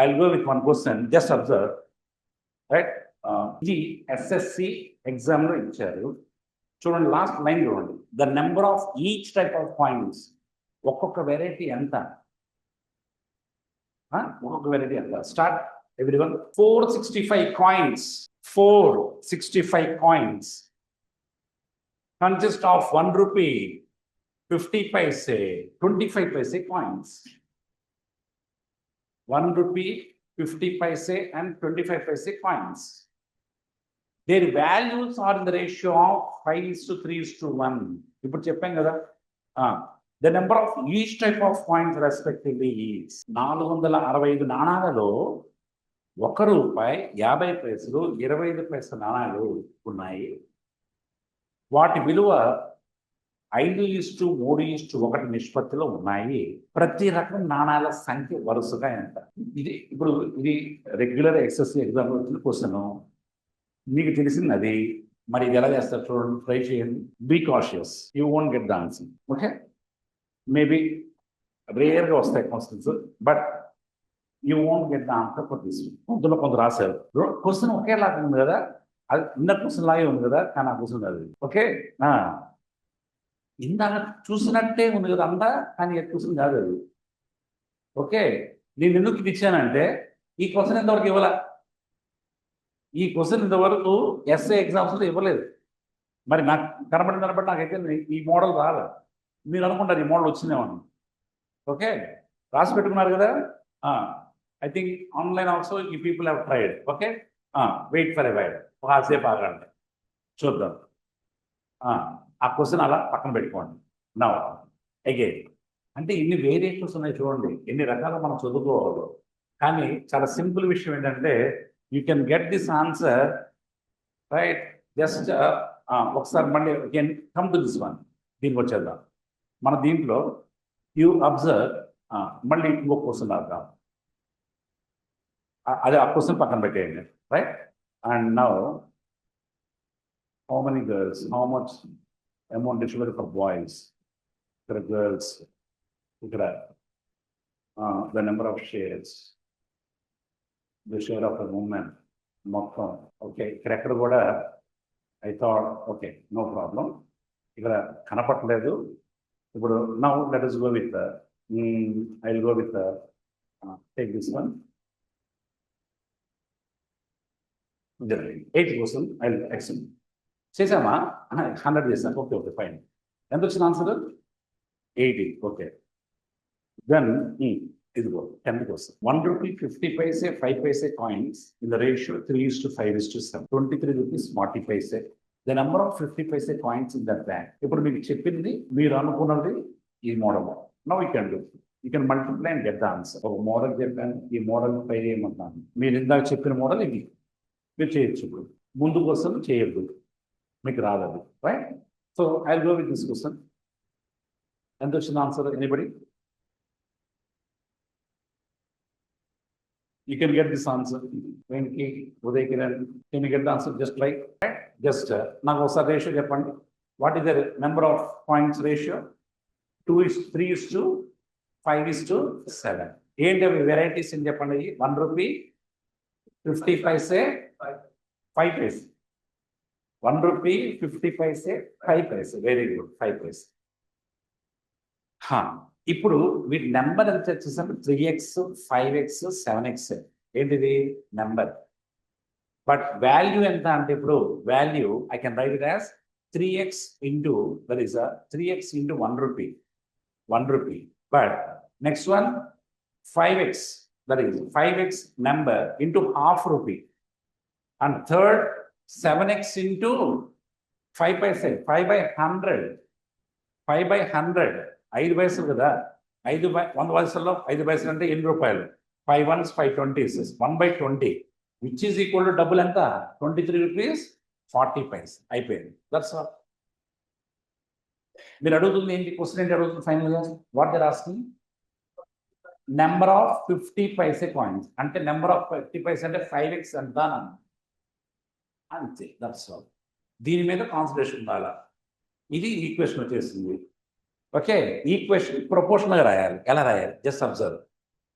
I'll go with one question. Just observe, right? ఇది SSC ఎగ్జామ్లో ఇచ్చారు. చూడండి, లాస్ట్ లైన్ చూడండి. The number of each type of coins, ఒక్కొక్క వెరైటీ ఎంత? ఒక్కొక్క వెరైటీ ఎంత? Start everyone. 465 coins. 465 coins consist of 1 rupee, 50 paise, 25 paise coins. 1 rupee, 50 paise and 25 paise coins. Their values are in the ratio of 5:3:1. ఇప్పుడు చెప్పాం కదా, the number of each type of coins respectively is 465 నాణాలలో ₹1, 50 పైసలు, 25 పైసల నాణాలు ఉన్నాయి. వాటి విలువ 5:3:1 నిష్పత్తిలో ఉన్నాయి. ప్రతి రకం నాణాల సంఖ్య వరుసగా ఎంత? ఇది రెగ్యులర్ ఎస్ఎస్సి ఎగ్జామ్ వచ్చిన క్వశ్చన్. మీకు తెలిసింది అది. మరి ఇది ఎలా చేస్తారు చూడండి, ట్రై చేయండి. Be cautious, you won't get the answer. Okay, maybe రేర్గా వస్తాయి questions, but you won't get the answer for this. కొంత రాశారు. క్వశ్చన్ ఒకేలాగా ఉంది కదా, అది ఇన్నర్ క్వశ్చన్ లాగే ఉంది కదా, కానీ ఆ క్వశ్చన్ అది. ఓకే, ఇందాక చూసినట్టే ఉంది కదా అంతా, కానీ క్వశ్చన్ కాదు అది. ఓకే, నేను ఎందుకు ఇది ఇచ్చానంటే ఈ క్వశ్చన్ ఇంతవరకు ఇవ్వాల, ఈ క్వశ్చన్ ఇంతవరకు ఎస్ఏ ఎగ్జామ్స్లో ఇవ్వలేదు. మరి నాకు కనబడి నాకైతే ఈ మోడల్ రాదు. మీరు అనుకుంటారు ఈ మోడల్ వచ్చిందేమని. ఓకే, రాసి పెట్టుకున్నారు కదా. ఐ థింక్ ఆన్లైన్ ఆల్సో ఈ people have tried. Okay, wait for a while, కాసేపు ఆగండి, చూద్దాం. ఆ క్వశ్చన్ అలా పక్కన పెట్టుకోండి. నౌ అగైన్, అంటే ఇన్ని వేరియేషన్స్ ఉన్నాయి చూడండి, ఎన్ని రకాలు మనం చదువుకోవాలి. కానీ చాలా సింపుల్ విషయం ఏంటంటే you can get this answer right. Just ఒకసారి మళ్ళీ again come to this one, దీనికి వచ్చేద్దాం. మన దీంట్లో యూ అబ్జర్వ్, మళ్ళీ ఇంకో క్వశ్చన్ రాద్దాం. అదే ఆ క్వశ్చన్ పక్కన పెట్టేయండి, right. And now how many girls, how much amount distributed for boys, for girls, the number of shares, the share of a woman, మొత్తం. ఓకే, ఇక్కడ కూడా I thought okay no problem, ఇక్కడ కనపట్లేదు. ఇప్పుడు now let us go with I will go with take this one. 8 question I will explain. చేసామా? 100 చేసాను. Okay okay fine. ఎంత వచ్చింది ఆన్సర్? 80. ఓకే, దెన్ ఇదిగో 10 కోసం ₹1 50 paise 5 paise coins in the ratio 3:5:7, 23 rupees 40 paise. The number of 50 paise coins in that bank. ఇప్పుడు మీకు చెప్పింది మీరు అనుకున్నది ఈ model. Now you can do, you can multiply and get the answer. ఒక model చెప్పాను, ఈ మోడల్ పై ఏమంటాను, మీరు ఇందాక చెప్పిన మోడల్ ఇది మీరు చేయొచ్చు. ఇప్పుడు ముందు కోసం చేయొద్దు, మీకు రాదు, right. So I will go with this question. ఎంత వచ్చింది answer? Anybody? You can get this answer. Venki, Uday Kiran, can you get the answer just like that? Just now ఒకసారి రేషియో చెప్పండి. What is the number of points ratio? 3:5:7. ఏంటి అవి varieties అని చెప్పండి. ₹1 50 paise 5 paise. ₹1 50 paise 5 paise. Very good, 5 paise. ఇప్పుడు వీటి number ఎంత వచ్చేసరికి 3x 5x 7x. ఏంటిది నెంబర్, బట్ వాల్యూ ఎంత అంటే ఇప్పుడు value I can write it as 3x into that is 3x into ₹1. But next one 5x, that is 5x number into ₹0.5. And third 7x into 5 paise 5/100. 5/100 5 పైసలు కదా. 100 పైసల్లో 5 పైసలు అంటే ₹8. 5 ones 520, 1/20, which is equal to double ఎంత? ₹23.40. అయిపోయింది. That's all. మీరు అడుగుతుంది ఏంటి, క్వశ్చన్ ఏంటి అడుగుతుంది ఫైనల్గా? What they're asking number of 50 paise coins, అంటే నెంబర్ ఆఫ్ 50 paise అంటే 5x ఎంత అంతే. That's all. దీని మీద కాన్సన్ట్రేషన్ ఉండాలి. ఇది ఈక్వేషన్ వచ్చేసింది. ఓకే, ఈక్వేషన్ ప్రపోర్షనల్గా రాయాలి. ఎలా రాయాలి? Just observe.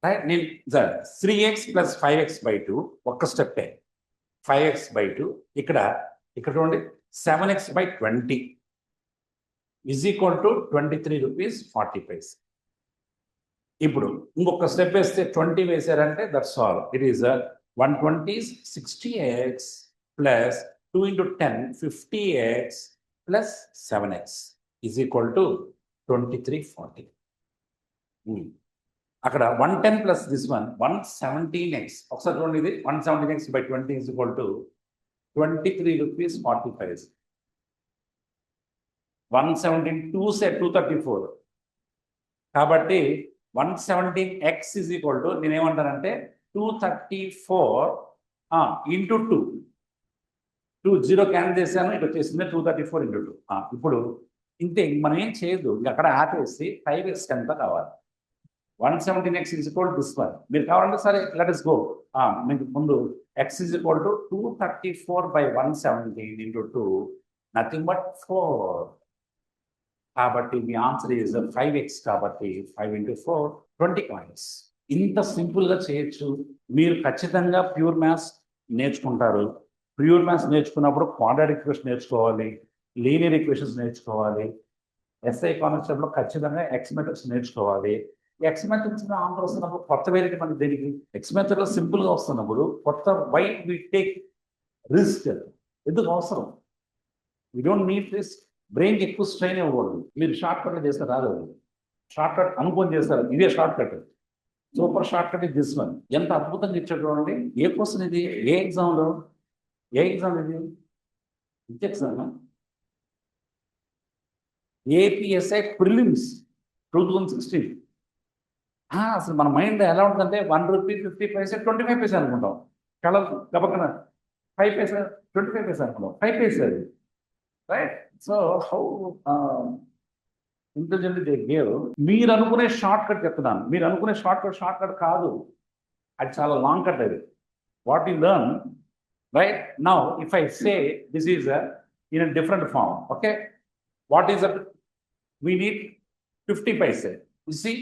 రైట్, నేను 3x + 5x/2 ఒక్క స్టెప్పే. 5x/2 ఇక్కడ చూడండి 7x/20 ఈజ్ ఈక్వల్ టు ₹23.40. ఇప్పుడు ఇంకొక స్టెప్ వేస్తే 20 వేసారంటే that's all. It is 120 60x plus 2 × 10 50x plus 7x is equal to 2340. అక్కడ 110 ప్లస్ దిస్ వన్ 117x. ఒకసారి చూడండి, ఇది 117x/20 ఈజ్ ఈక్వల్ టు ₹23.40. 117 234. కాబట్టి 117x ఈజ్ ఈక్వల్ టు నేనేమంటానంటే 234 ఇంటూ 2 0 క్యాన్సిల్ చేశాను, ఇటు వచ్చేసింది 234 × 2. ఇప్పుడు ఇంతే, మనం ఏం చేయదు. అక్కడ ఆపేసి 5x ఎంత కావాలి. 117x is equal to this one. మీరు కావాలంటే సరే లెట్ us గో. మీకు ముందు x is equal to 234/117 × 2, nothing but 4. కాబట్టి మీ ఆన్సర్ ఈజ్ 5x. కాబట్టి 5 × 4 20 కాయిన్స్. ఇంత సింపుల్గా చేయొచ్చు. మీరు ఖచ్చితంగా ప్యూర్ మ్యాథ్స్ నేర్చుకుంటారు. ప్యూర్ మ్యాథ్స్ నేర్చుకున్నప్పుడు క్వాడ్రాటిక్ ఈక్వేషన్ నేర్చుకోవాలి, లీనియర్ ఈక్వేషన్స్ నేర్చుకోవాలి. ఎస్ఐ కాన్సెప్ట్లో ఖచ్చితంగా ఎక్స్ మెథడ్స్ నేర్చుకోవాలి. ఎక్స్ మెథడ్స్ ఆన్సర్ వస్తున్నప్పుడు కొత్త వేరేటి మనకి దేనికి? ఎక్స్ మెథడ్లో సింపుల్గా వస్తున్నప్పుడు కొత్త వై వి టేక్ రిస్క్ ఎందుకు అవసరం? We don't need risk. బ్రెయిన్కి ఎక్కువ స్ట్రెయిన్ ఇవ్వకూడదు. మీరు షార్ట్ కట్లో చేస్తే రాదు. షార్ట్ కట్ అనుకొని చేస్తారు, ఇదే short cut. Super short cut this one. ఎంత అద్భుతంగా ఇచ్చేటండి. ఏ క్వశ్చన్ ఇది? ఏ ఎగ్జామ్లో? ఏ ఎగ్జామ్ ఇది? Which exam? ఏపీఎస్ఐ ప్రిలిమ్స్ 2016. అసలు మన మైండ్ ఎలా ఉంటుందంటే ₹1.50 25 అనుకుంటాం. కళ గబక్కన 5 పైసా 25 పైసా అనుకుంటాం. 5 పైసా అది, right? So how intelligent they gave. మీరు అనుకునే షార్ట్ కట్ చెప్తున్నాను. మీరు అనుకునే షార్ట్ కట్ కాదు, అది చాలా లాంగ్ కట్. అది what you learn right now. If I say this is in a different form, okay, what is that? We need 50 paise. See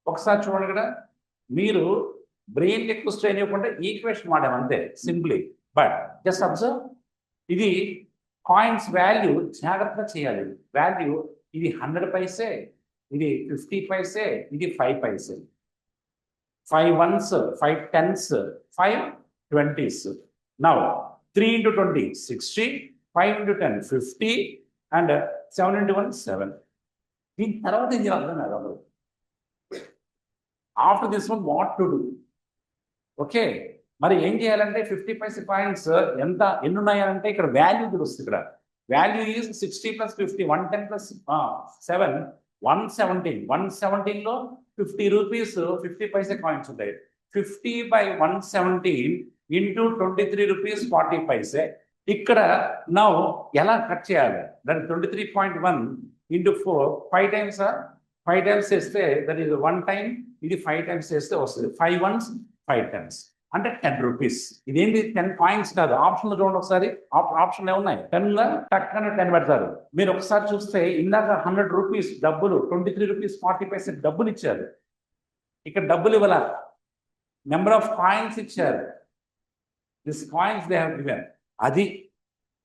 ఒకసారి చూడండి కదా, మీరు బ్రెయిన్ ఎక్కువ స్ట్రెయిన్ ఇవ్వకుండా ఈక్వేషన్ వాడామంతే సింప్లీ. బట్ జస్ట్ అబ్జర్వ్, ఇది coins value జాగ్రత్తగా చేయాలి. వాల్యూ ఇది 100 పైసే, ఇది 50 పైసే, ఇది 5 paise. 5 ones, 5 tens, 5 20s. Now 3 into 20 60, 5 into 10 50, and 7 into 1 7. దీని తర్వాత ఏం చేయాలి? After this one what to do? Okay, మరి ఏం చేయాలంటే 50 పైసే కాయిన్స్ ఎన్ని ఉన్నాయంటే ఇక్కడ వాల్యూ తెలుస్తుంది. ఇక్కడ value is 60 + 50, 110 + 7 117. 117లో 50 rupees 50 paise coins ఉంటాయి. 50/117 ఇంటూ 23 రూపీస్ 40 పైసే. ఇక్కడ నౌ ఎలా కట్ చేయాలి? దాన్ని 23.1 ఇంటూ 4 5 టైమ్స్ 5 టైమ్స్ చేస్తే దట్ ఈస్ 1 టైం. ఇది 5 టైమ్స్ చేస్తే వస్తుంది 5 ones 5 tens అంటే 10 రూపీస్. ఇదేంటి 10 కాయిన్స్ కాదు. ఆప్షన్లో చూడండి ఒకసారి. ఆప్షన్లు ఏమున్నాయి? 10గా టక్కన 10 పెడతారు. మీరు ఒకసారి చూస్తే ఇందాక 100 రూపీస్ డబ్బులు 23 రూపీస్ 40 పైసే డబ్బులు ఇచ్చారు. ఇక్కడ డబ్బులు ఇవ్వాల, నెంబర్ ఆఫ్ కాయిన్స్ ఇచ్చారు. This coins they have given. అది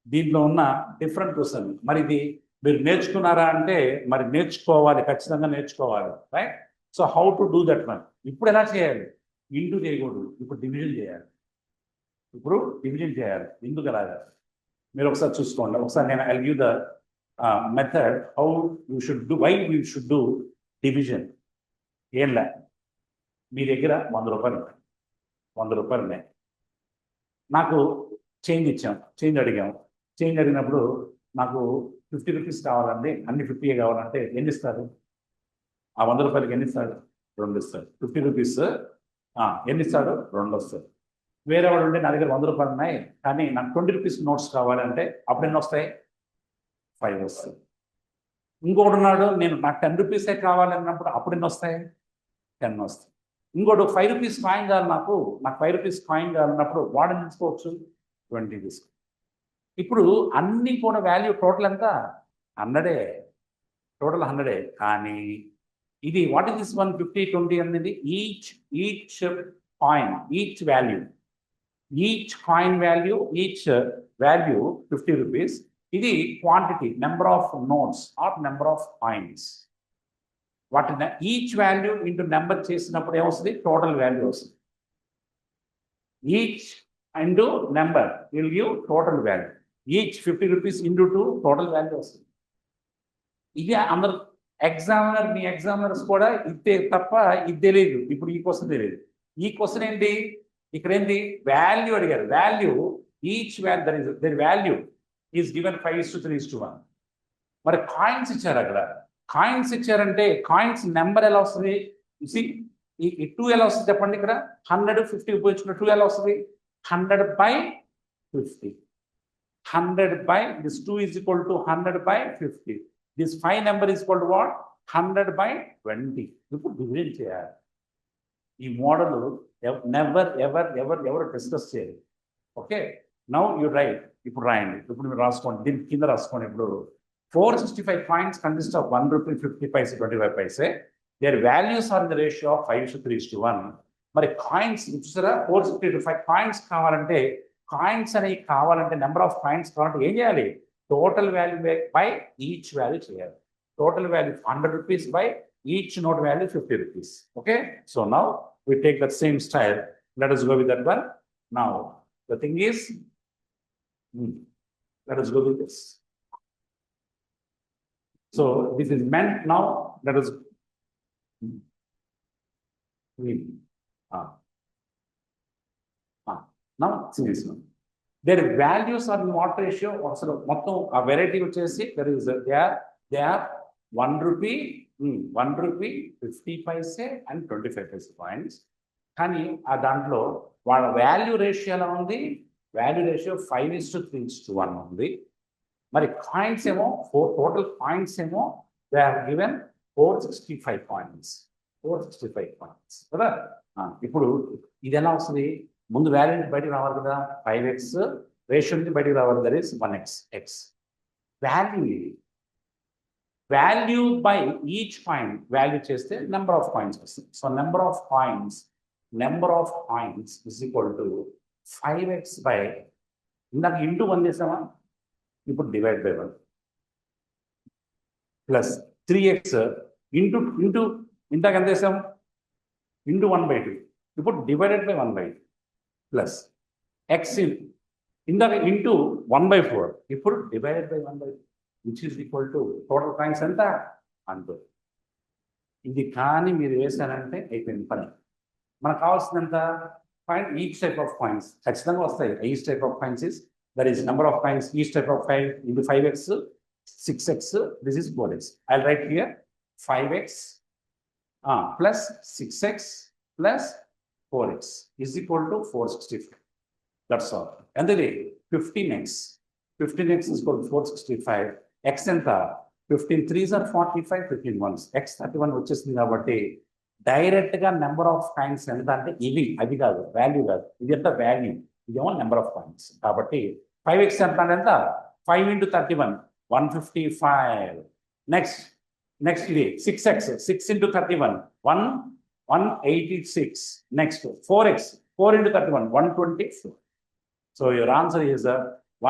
దీంట్లో ఉన్న డిఫరెంట్ క్వశ్చన్. మరి ఇది మీరు నేర్చుకున్నారా అంటే మరి నేర్చుకోవాలి, ఖచ్చితంగా నేర్చుకోవాలి, right? So how to do that one? ఇప్పుడు ఎలా చేయాలి? ఇంటూ చేయకూడదు, ఇప్పుడు డివిజన్ చేయాలి. ఎందుకు అలాగా మీరు ఒకసారి చూసుకోండి. ఒకసారి నేను I give the method how you should do, why you should do division. ఏంలా, మీ దగ్గర 100 రూపాయలు ఉన్నాయి. 100 రూపాయలు ఉన్నాయి. నాకు చేంజ్ ఇచ్చాం, చేంజ్ అడిగినప్పుడు నాకు 50 రూపీస్ కావాలండి, అన్ని 50 కావాలంటే ఎన్ని ఇస్తారు? ఆ 100 రూపాయలకి ఎన్ని ఇస్తాడు? 2 ఇస్తాడు. 50 రూపీస్ ఎన్ని ఇస్తాడు? 2 వస్తాడు. వేరే వాడు ఉంటే నా దగ్గర 100 రూపాయలు ఉన్నాయి కానీ నాకు 20 రూపీస్ నోట్స్ కావాలంటే అప్పుడు ఎన్ని వస్తాయి? 5 వస్తాయి. ఇంకొకటి ఉన్నాడు, నాకు 10 రూపీసే కావాలన్నప్పుడు అప్పుడు ఎన్ని వస్తాయి? 10 వస్తాయి. ఇంకోటి 5 రూపీస్ కాయిన్ కావాలి, నాకు 5 రూపీస్ కాయిన్ కావాలన్నప్పుడు వాడు తీసుకోవచ్చు 20 తీసుకో. ఇప్పుడు అన్ని కూడా వాల్యూ టోటల్ ఎంత? 100. టోటల్ 100. కానీ ఇది వాట్ ఇస్ దిస్ 150 20 అనేది each coin, each coin value, each value 50 rupees. ఇది quantity, number of notes or number of coins. వాటి ఈచ్ వాల్యూ ఇంటూ నెంబర్ చేసినప్పుడు ఏమొస్తుంది? టోటల్ వాల్యూ వస్తుంది. Each into number will give total value. Each 50 rupees into 2 total value వస్తుంది. ఇది అందరు examiner, మీ examiners కూడా ఇదే తప్ప ఇది తెలియదు. ఇప్పుడు ఈ క్వశ్చన్ తెలియదు. ఈ క్వశ్చన్ ఏంటి? ఇక్కడ ఏంటి? వాల్యూ అడిగారు. Value each their value is given 5:3:1. మరి కాయిన్స్ ఇచ్చారు. అక్కడ కాయిన్స్ ఇచ్చారంటే కాయిన్స్ నెంబర్ ఎలా వస్తుంది? ఈ 2 ఎలా వస్తుంది చెప్పండి? ఇక్కడ 100 50 ఉపయోగించుకున్న 2 ఎలా వస్తుంది? 100/50. 100/this 2 is equal to 100/50. This 5 number is equal to what? 100/20. ఇప్పుడు డివిజన్ చేయాలి. ఈ మోడల్ నెవర్ ఎవర్ డిస్కస్ చేయాలి. Okay, now you right. ఇప్పుడు రాయండి. ఇప్పుడు మీరు రాసుకోండి, దీని కింద రాసుకోండి. ఇప్పుడు 465 coins consist of 1 rupee 50 paise 25 paise. Their values are in the ratio of 5:3:1. మరి కాయిన్స్ చూసారా? 465 కాయిన్స్ కావాలంటే కాయిన్స్ అనేవి కావాలంటే నెంబర్ ఆఫ్ కాయిన్స్ కావాలంటే ఏం చేయాలి? Total value by each value చేయాలి. Total value 100 rupees by each note value 50 rupees. Okay, so now we take that same style. Let us go with that one. Now the thing is, let us go with this. So this is meant now. Let us now see this one. Their values are in what ratio? Also, a variety which is there is they are 1 rupee, 1 rupee, 50 paise and 25 paise coins. కానీ ఆ దాంట్లో వాళ్ళ value ratio ఎలా ఉంది? Value ratio 5:3:1 ఉంది. మరి coins ఏమో total coins ఏమో they have given 465 coins. 465 coins కదా. ఇప్పుడు ఇది ఎలా వస్తుంది? ముందు వాల్యూ బయటకు రావాలి కదా. 5x రేషియో నుంచి బయటకు రావాలి. That is 1x. Value by each coin value చేస్తే నెంబర్ ఆఫ్ కాయిన్స్ వస్తుంది. So number of coins is equal to 5x by ఇందాక ఇంటూ 1 చేసామా, ఇప్పుడు divide by 1 plus 3x into ఇందాక ఎంత చేసాం? ఇంటూ 1/2 ఇప్పుడు డివైడెడ్ బై 1/2 ప్లస్ ఎక్స్ ఇందాక ఇంటూ 1/4 ఇప్పుడు divided by 1/2 which is equal to total coins ఎంత? 100. ఇది కానీ మీరు వేసారంటే అయిపోయింది పని. మనకు కావాల్సినంత find each type of coins ఖచ్చితంగా వస్తాయి. Each type of coins is that is number of coins each type of 5 into 5x 6x this is 4x. I'll write here 5x plus 6x plus 4x is equal to 465. That's all. And then 15x is equal to 465. X enta 15 3s are 45, 15 1s x 31 వచ్చేసింది. కాబట్టి direct గా number of coins ఎంత అంటే ఇవి, అది కాదు value కాదు, ఇది ఎంత వాల్యూ, ఇదేమో నెంబర్ ఆఫ్ కాయిన్స్. కాబట్టి 5x ఎంత అంటే ఎంత? 5 into 31 155. నెక్స్ట్ ఇది 6x 6 into 31 186. Next 4x 4 into 31 124. So your answer is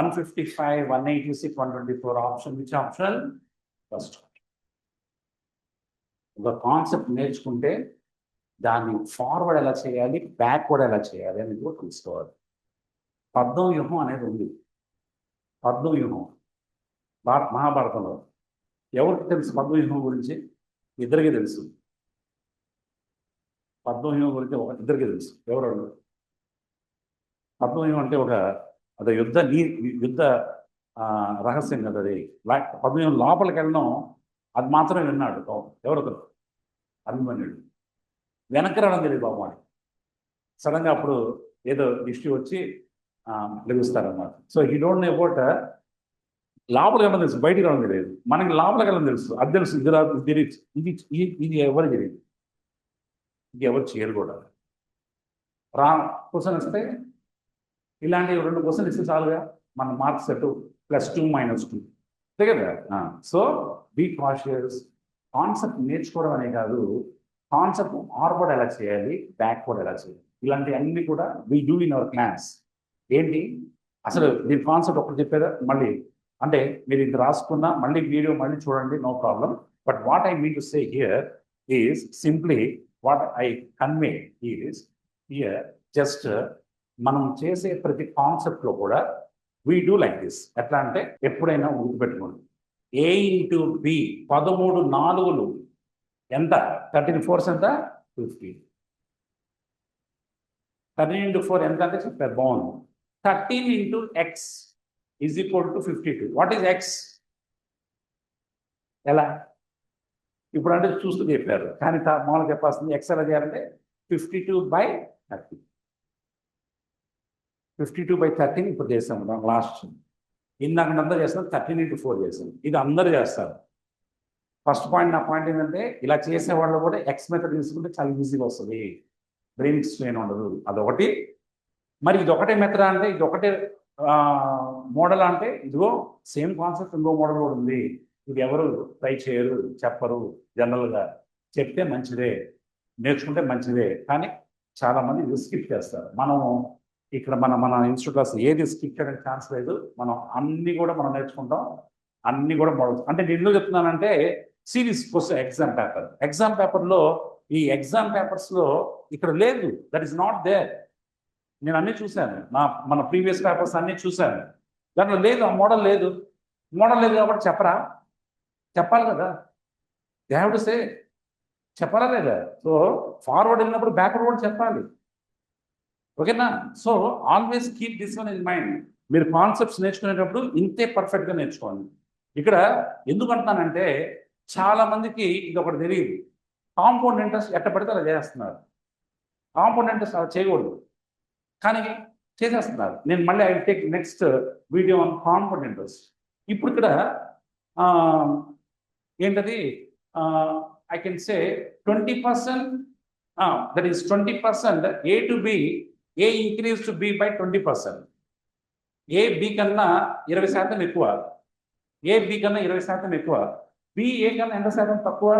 155, 186, 124 option. Which option? First. ఒక కాన్సెప్ట్ నేర్చుకుంటే దాన్ని ఫార్వర్డ్ ఎలా చేయాలి, బ్యాక్వర్డ్ ఎలా చేయాలి అనేది కూడా తెలుసుకోవాలి. పద్మవ్యూహం అనేది ఉంది. పద్మవ్యూహం మహాభారతంలో ఎవరికి తెలుసు? పద్మవ్యూహం గురించి ఇద్దరికి తెలుసు. పద్మవ్యూహం గురించి ఇద్దరికి తెలుసు. ఎవరు? పద్మవ్యూహం అంటే అది యుద్ధ రహస్యం కదా. అది పద్మవ్యూహం లోపలికి వెళ్ళడం అది మాత్రమే విన్నాడు ఎవరొకరు, అభిమన్యుడు. వెనక్కి రావడం తెలియదు బాబు అని. సడన్గా అప్పుడు ఏదో ఇష్యూ వచ్చి లభిస్తారన్నమాట. So he don't know about లోపలికి వెళ్ళడం తెలుసు, బయటికి రావడం తెలియదు. మనకి లోపలికి వెళ్ళడం తెలుసు, అది తెలుసు. ఇది ఎవరు తెలియదు, ఇది ఎవరు చేయరు కూడా. క్వశ్చన్ వస్తే ఇలాంటి 2 క్వశ్చన్ ఇస్తే చాలుగా మన మార్క్స్ సెట్ +2 -2 అంతే కదా. So be cautious. కాన్సెప్ట్ నేర్చుకోవడం అనే కాదు, కాన్సెప్ట్ ఫార్వర్డ్ ఎలా చేయాలి, బ్యాక్వర్డ్ ఎలా చేయాలి, ఇలాంటి అన్ని కూడా we do in our class. ఏంటి అసలు దీని కాన్సెప్ట్ ఒకటి చెప్పేదా? మళ్ళీ అంటే మీరు ఇది రాసుకున్నా మళ్ళీ వీడియో మళ్ళీ చూడండి, no problem. But what I mean to say here is simply what I convey is here just మనం చేసే ప్రతి కాన్సెప్ట్లో కూడా వీ డూ లైక్ దిస్. ఎట్లా అంటే ఎప్పుడైనా గుర్తుపెట్టుకోండి, A into B 13 4 ఎంత? 13 4s ఎంత? 50. 13 into 4 ఎంత అంటే చెప్పారు, బాగుంది. 13 into x is equal to 52. What is x? ఎలా ఇప్పుడు అంటే చూస్తూ చెప్పారు, కానీ మామూలుగా చెప్పాల్సింది x ఎలా చేయాలంటే 52/30. 52/13 ఇప్పుడు చేసాం లాస్ట్. ఇందాక అందరూ చేస్తాం 13 into 4 చేసాం. ఇది అందరూ చేస్తారు. ఫస్ట్ పాయింట్, నా పాయింట్ ఏంటంటే ఇలా చేసే వాళ్ళు కూడా ఎక్స్ మెథడ్ తీసుకుంటే చాలా ఈజీగా వస్తుంది, బ్రెయిన్ స్ట్రెయిన్ ఉండదు. అదొకటి. మరి ఇది ఒకటే మెథడ్ అంటే, ఇది ఒకటే మోడల్ అంటే, ఇదిగో సేమ్ కాన్సెప్ట్ ఇంకో మోడల్ కూడా ఉంది. ఇది ఎవరు ట్రై చేయరు, చెప్పరు. జనరల్గా చెప్తే మంచిదే, నేర్చుకుంటే మంచిదే, కానీ చాలామంది ఇది స్కిప్ చేస్తారు. మనము ఇక్కడ మన ఇన్స్టిట్యూట్లో అసలు ఏది స్కిప్ చేయడానికి ఛాన్స్ లేదు. మనం అన్ని కూడా మనం నేర్చుకుంటాం, అన్ని కూడా మోడల్స్. అంటే నేను ఎందుకు చెప్తున్నానంటే సిరీస్ కోసం ఎగ్జామ్ పేపర్లో ఈ ఎగ్జామ్ పేపర్స్లో ఇక్కడ లేదు, దట్ ఈస్ నాట్ దేర్. నేను అన్నీ చూశాను, మన ప్రీవియస్ పేపర్స్ అన్నీ చూశాను, దాంట్లో లేదు, ఆ మోడల్ లేదు. మోడల్ లేదు కాబట్టి చెప్పాలి కదా, దే హ్యావ్ టు సే, చెప్పాలా లేదా? సో ఫార్వర్డ్ వెళ్ళినప్పుడు బ్యాక్వర్డ్ కూడా చెప్పాలి, ఓకేనా? So always keep this one in mind. మీరు కాన్సెప్ట్స్ నేర్చుకునేటప్పుడు ఇంతే పర్ఫెక్ట్గా నేర్చుకోండి. ఇక్కడ ఎందుకు అంటున్నానంటే చాలా మందికి ఇది ఒకటి తెలియదు, కాంపౌండ్ ఇంట్రెస్ట్ ఎట్ట పడితే అలా చేస్తున్నారు. కాంపౌండ్ ఇంట్రెస్ట్ అలా చేయకూడదు, కానీ చేసేస్తున్నారు. నేను మళ్ళీ I take next video on compound interest. ఇప్పుడు ఇక్కడ ఏంటది, I can say 20%, that is 20% A to B, A increased to B by 20%. A B కన్నా 20% ఎక్కువ, A B కన్నా 20% ఎక్కువ, B A కన్నా ఎంత శాతం తక్కువ?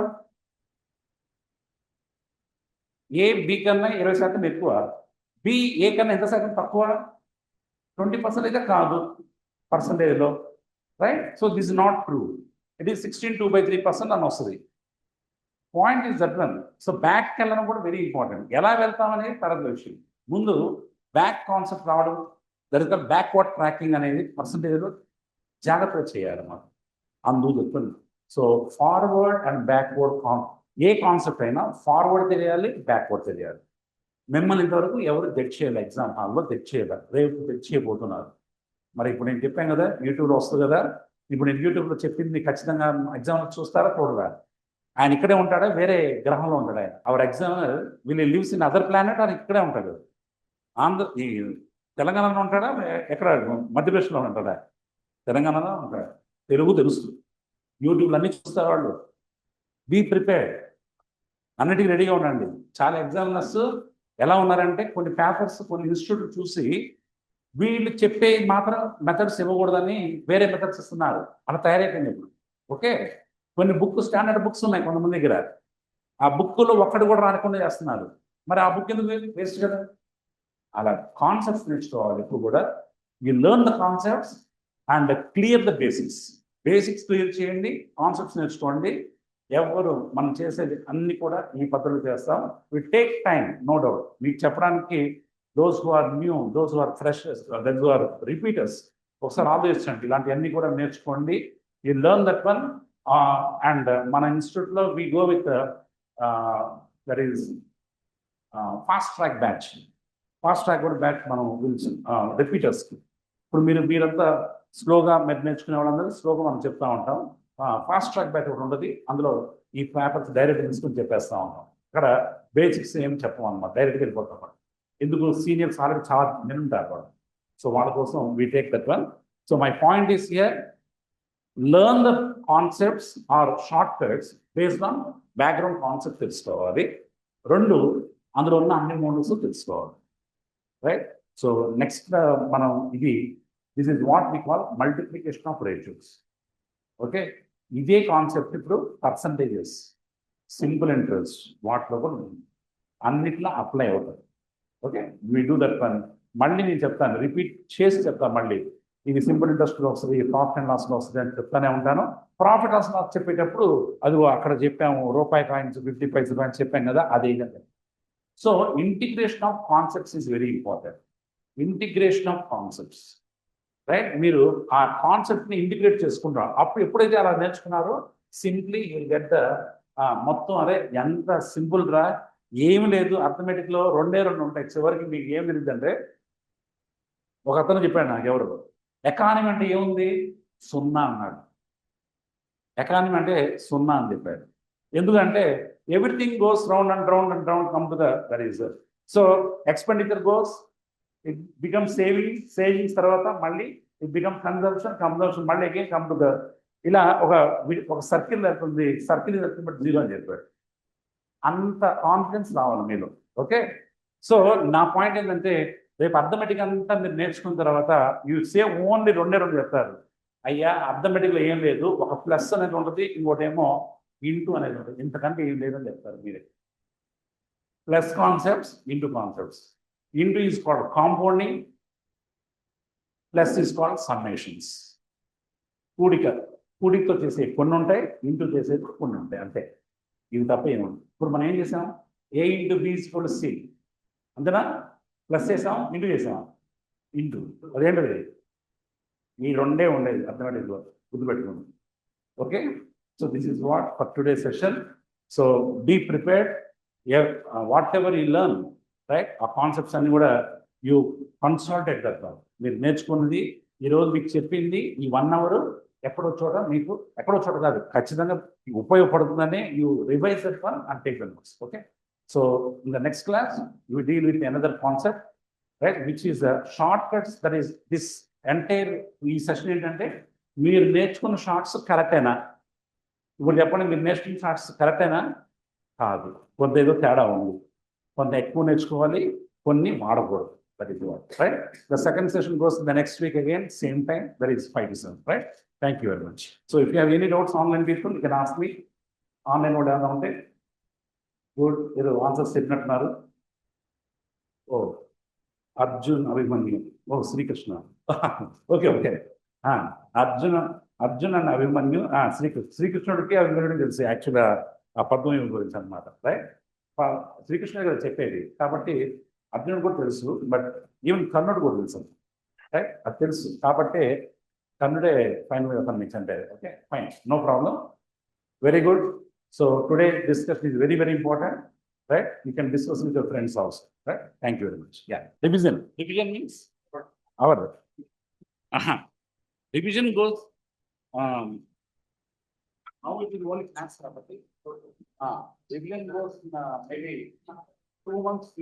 A B కన్నా 20% ఎక్కువ, B A కన్నా ఎంత శాతం తక్కువ? 20% అయితే కాదు పర్సంటేజ్లో, right? So this is not true. It is 16/2/3% అని వస్తుంది. Point is that one. So బ్యాక్కి వెళ్ళడం కూడా వెరీ ఇంపార్టెంట్. ఎలా వెళ్తామనేది తర్వాత విషయం. ముందు బ్యాక్ కాన్సెప్ట్ రావడం, that is the backward tracking అనేది పర్సంటేజ్లో జాగ్రత్తగా చేయాలన్నమాట. అందుకు చెప్తుంది. So forward and backward A concept అయినా ఫార్వర్డ్ తెలియాలి, బ్యాక్వర్డ్ తెలియాలి. మిమ్మల్ని ఇంతవరకు ఎవరు తెట్ చేయాలి, ఎగ్జామ్ హాల్లో తెట్ చేయాలి, రేపు తెట్ చేయబోతున్నారు. మరి ఇప్పుడు నేను చెప్పాను కదా, యూట్యూబ్లో వస్తుంది కదా, ఇప్పుడు నేను యూట్యూబ్లో చెప్పింది ఖచ్చితంగా ఎగ్జామ్లో చూస్తారా చూడరా? ఆయన ఇక్కడే ఉంటాడా, వేరే గ్రహంలో ఉంటాడు ఆయన? Our examiner will lives in other planet, ఆయన ఇక్కడే ఉంటాడు. ఈ తెలంగాణలో ఉంటాడా, ఎక్కడ మధ్యప్రదేశ్లో ఉంటాడా? తెలంగాణలో ఉంటాడు. తెలుగు తెలుస్తుంది, యూట్యూబ్లో అన్నీ చూస్తారు వాళ్ళు. బీ ప్రిపేర్డ్, అన్నిటికీ రెడీగా ఉండండి. చాలా ఎగ్జామినర్స్ ఎలా ఉన్నారంటే కొన్ని పేపర్స్ కొన్ని ఇన్స్టిట్యూట్లు చూసి వీళ్ళు చెప్పే మాత్రం మెథడ్స్ ఇవ్వకూడదని వేరే మెథడ్స్ ఇస్తున్నారు, అలా తయారైపోయింది ఇప్పుడు. ఓకే, కొన్ని స్టాండర్డ్ బుక్స్ ఉన్నాయి కొంతమంది దగ్గర, ఆ బుక్లో ఒక్కటి కూడా రాకుండా చేస్తున్నారు. మరి ఆ బుక్ ఎందుకు వేస్ట్ కదా? అలా కాన్సెప్ట్స్ నేర్చుకోవాలి ఎప్పుడు కూడా. You learn the concepts and clear the basics clear చేయండి, కాన్సెప్ట్స్ నేర్చుకోండి. ఎవరు మనం చేసేది అన్ని కూడా ఈ పద్ధతులు చేస్తాం. We take time, no doubt. మీకు చెప్పడానికి those who are new, those who are freshers, those who are repeaters, ఒకసారి ఆలోచించండి, ఇలాంటివన్నీ కూడా నేర్చుకోండి. You learn that one. And మన ఇన్స్టిట్యూట్లో we go with that is fast track batch. Fast track కూడా బ్యాచ్ మనం రిపీటర్స్కి. ఇప్పుడు మీరంతా స్లోగా నేర్చుకునే వాళ్ళందరూ స్లోగా మనం చెప్తా ఉంటాం. ఫాస్ట్ ట్రాక్ బ్యాచ్ ఒకటి ఉంటుంది, అందులో ఈ పేపర్స్ డైరెక్ట్ తీసుకుని చెప్పేస్తూ ఉంటాం. అక్కడ బేసిక్స్ ఏం చెప్పం అనమాట, డైరెక్ట్గా వెళ్ళిపోతాం. ఎందుకు, సీనియర్స్ ఆల్రెడీ చాలా నింటారు వాళ్ళు. సో వాళ్ళ కోసం we take that one. So my point is here, learn the concepts are shortcuts based on background concept తెలుసుకోవాలి. రెండు, అందులో ఉన్న అన్ని మోడల్స్ తెలుసుకోవాలి, రైట్? సో నెక్స్ట్ మనం this is what we call multiplication of ratios. Okay, ఇదే concept ఇప్పుడు percentages, simple interest వాటిలో కూడా అన్నిట్లో అప్లై అవుతుంది. Okay, we do that one. మళ్ళీ నేను చెప్తాను, రిపీట్ చేసి చెప్తాను మళ్ళీ. ఇది సింపుల్ ఇంట్రెస్ట్లో వస్తుంది, ప్రాఫిట్ అండ్ లాస్లో వస్తుంది అని చెప్తానే ఉంటాను. ప్రాఫిట్ లాస్ చెప్పేటప్పుడు అది అక్కడ చెప్పాము, రూపాయి కాయిన్స్ 50 పైసలు కాయిన్స్ చెప్పాం కదా, అదే. So integration of concepts is very important. Integration of concepts, right? మీరు ఆ కాన్సెప్ట్ని ఇంటిగ్రేట్ చేసుకుంటారు. అప్పుడు ఎప్పుడైతే అలా నేర్చుకున్నారో సింప్లీ యూ గెట్ ద మొత్తం. అదే ఎంత సింపుల్ రా, ఏమి లేదు. అర్థమెటిక్లో 2 ఉంటాయి, చివరికి మీకు ఏం తెలియదంటే, ఒక అతను చెప్పాడు నాకు, ఎవరు, ఎకానమీ అంటే ఏముంది, 0 అన్నాడు. ఎకానమీ అంటే 0 అని చెప్పాడు. ఎందుకంటే everything goes round and round and round come to that is. So expenditure goes, it become savings తర్వాత మళ్ళీ ఇట్ బికమ్ కన్జంప్షన్ మళ్ళీ అగైన్ కమ్ టు ఇలా ఒక సర్కిల్ వెళ్తుంది. సర్కిల్ వెళ్తుంది బట్ 0 అని చెప్పాడు. అంత కాన్ఫిడెన్స్ రావాలి మీలో. ఓకే, సో నా పాయింట్ ఏంటంటే, రేపు అర్థమెటిక్ అంతా మీరు నేర్చుకున్న తర్వాత యూ సేవ్ ఓన్లీ 2 చెప్తారు. అయ్యా అర్థమెటిక్లో ఏం లేదు, ఒక ప్లస్ అనేది ఉంటుంది, ఇంకోటి ఏమో ఇంటూ అనేది ఉంటుంది, ఇంతకంటే ఏం లేదని చెప్తారు మీరే. Plus concepts, into concepts. Into is called compounding. Plus is called summations. కూడికతో చేసే కొన్ని ఉంటాయి, ఇంటూ చేసేది కొన్ని ఉంటాయి, అంతే. ఇవి తప్ప ఏముంది. ఇప్పుడు మనం ఏం చేసాం, A into B is equal to C, అంతేనా? ప్లస్ చేసాం, ఇంటూ చేసాం, ఇంటూ అదేంటది, ఈ రెండే ఉండేది, అర్థమేటిక్ గుర్తుపెట్టుకోండి. Okay, so this is what for today session. So be prepared, whatever you learn, right, ఆ కాన్సెప్ట్స్ అన్ని కూడా యూ కన్సల్టెడ్ దట్. మీరు నేర్చుకున్నది ఈరోజు మీకు చెప్పింది ఈ 1 hour ఎక్కడో చోట మీకు, ఎక్కడో చోట కాదు, ఖచ్చితంగా ఉపయోగపడుతుందని you revise that one and take the notes. Okay, so in the next class you deal with another concept, right, which is the short cuts. That is this entire ఈ సెషన్ ఏంటంటే, మీరు నేర్చుకున్న షార్ట్స్ కరెక్టేనా? ఇప్పుడు చెప్పండి, మీరు నేర్చుకున్న shorts కరెక్టేనా? కాదు, కొంత ఏదో తేడా ఉంది, కొంత ఎక్కువ నేర్చుకోవాలి, కొన్ని వాడకూడదు. That is what, right? The second session goes the next week again, same time, that is 5 to 7, right? Thank you very much. So if you have any doubts, online people, you can ask me. Online what are the good, answers చెప్పినట్టున్నారు. ఓ అర్జున్ అభిమన్యు, ఓ Srikrishna. Okay okay, Arjun and Abhimanyu, శ్రీకృష్ణుడికి అభిమన్యుడికి తెలుసు యాక్చువల్గా ఆ పద్మవ్యూహం గురించి అనమాట, రైట్? శ్రీకృష్ణుడు గారు చెప్పేది కాబట్టి అర్జునుడు కూడా తెలుసు, బట్ ఈవెన్ కర్ణుడు కూడా తెలుసు, రైట్? అది తెలుసు కాబట్టి కర్ణుడే ఫైనల్ మీకు అంటే. Okay, fine, no problem, very good. So today discussion is very very important, right? You can discuss with your friends also, right? Thank you very much. Yeah, revision means our revision goes how it is only class కాబట్టి revision goes maybe 2 months.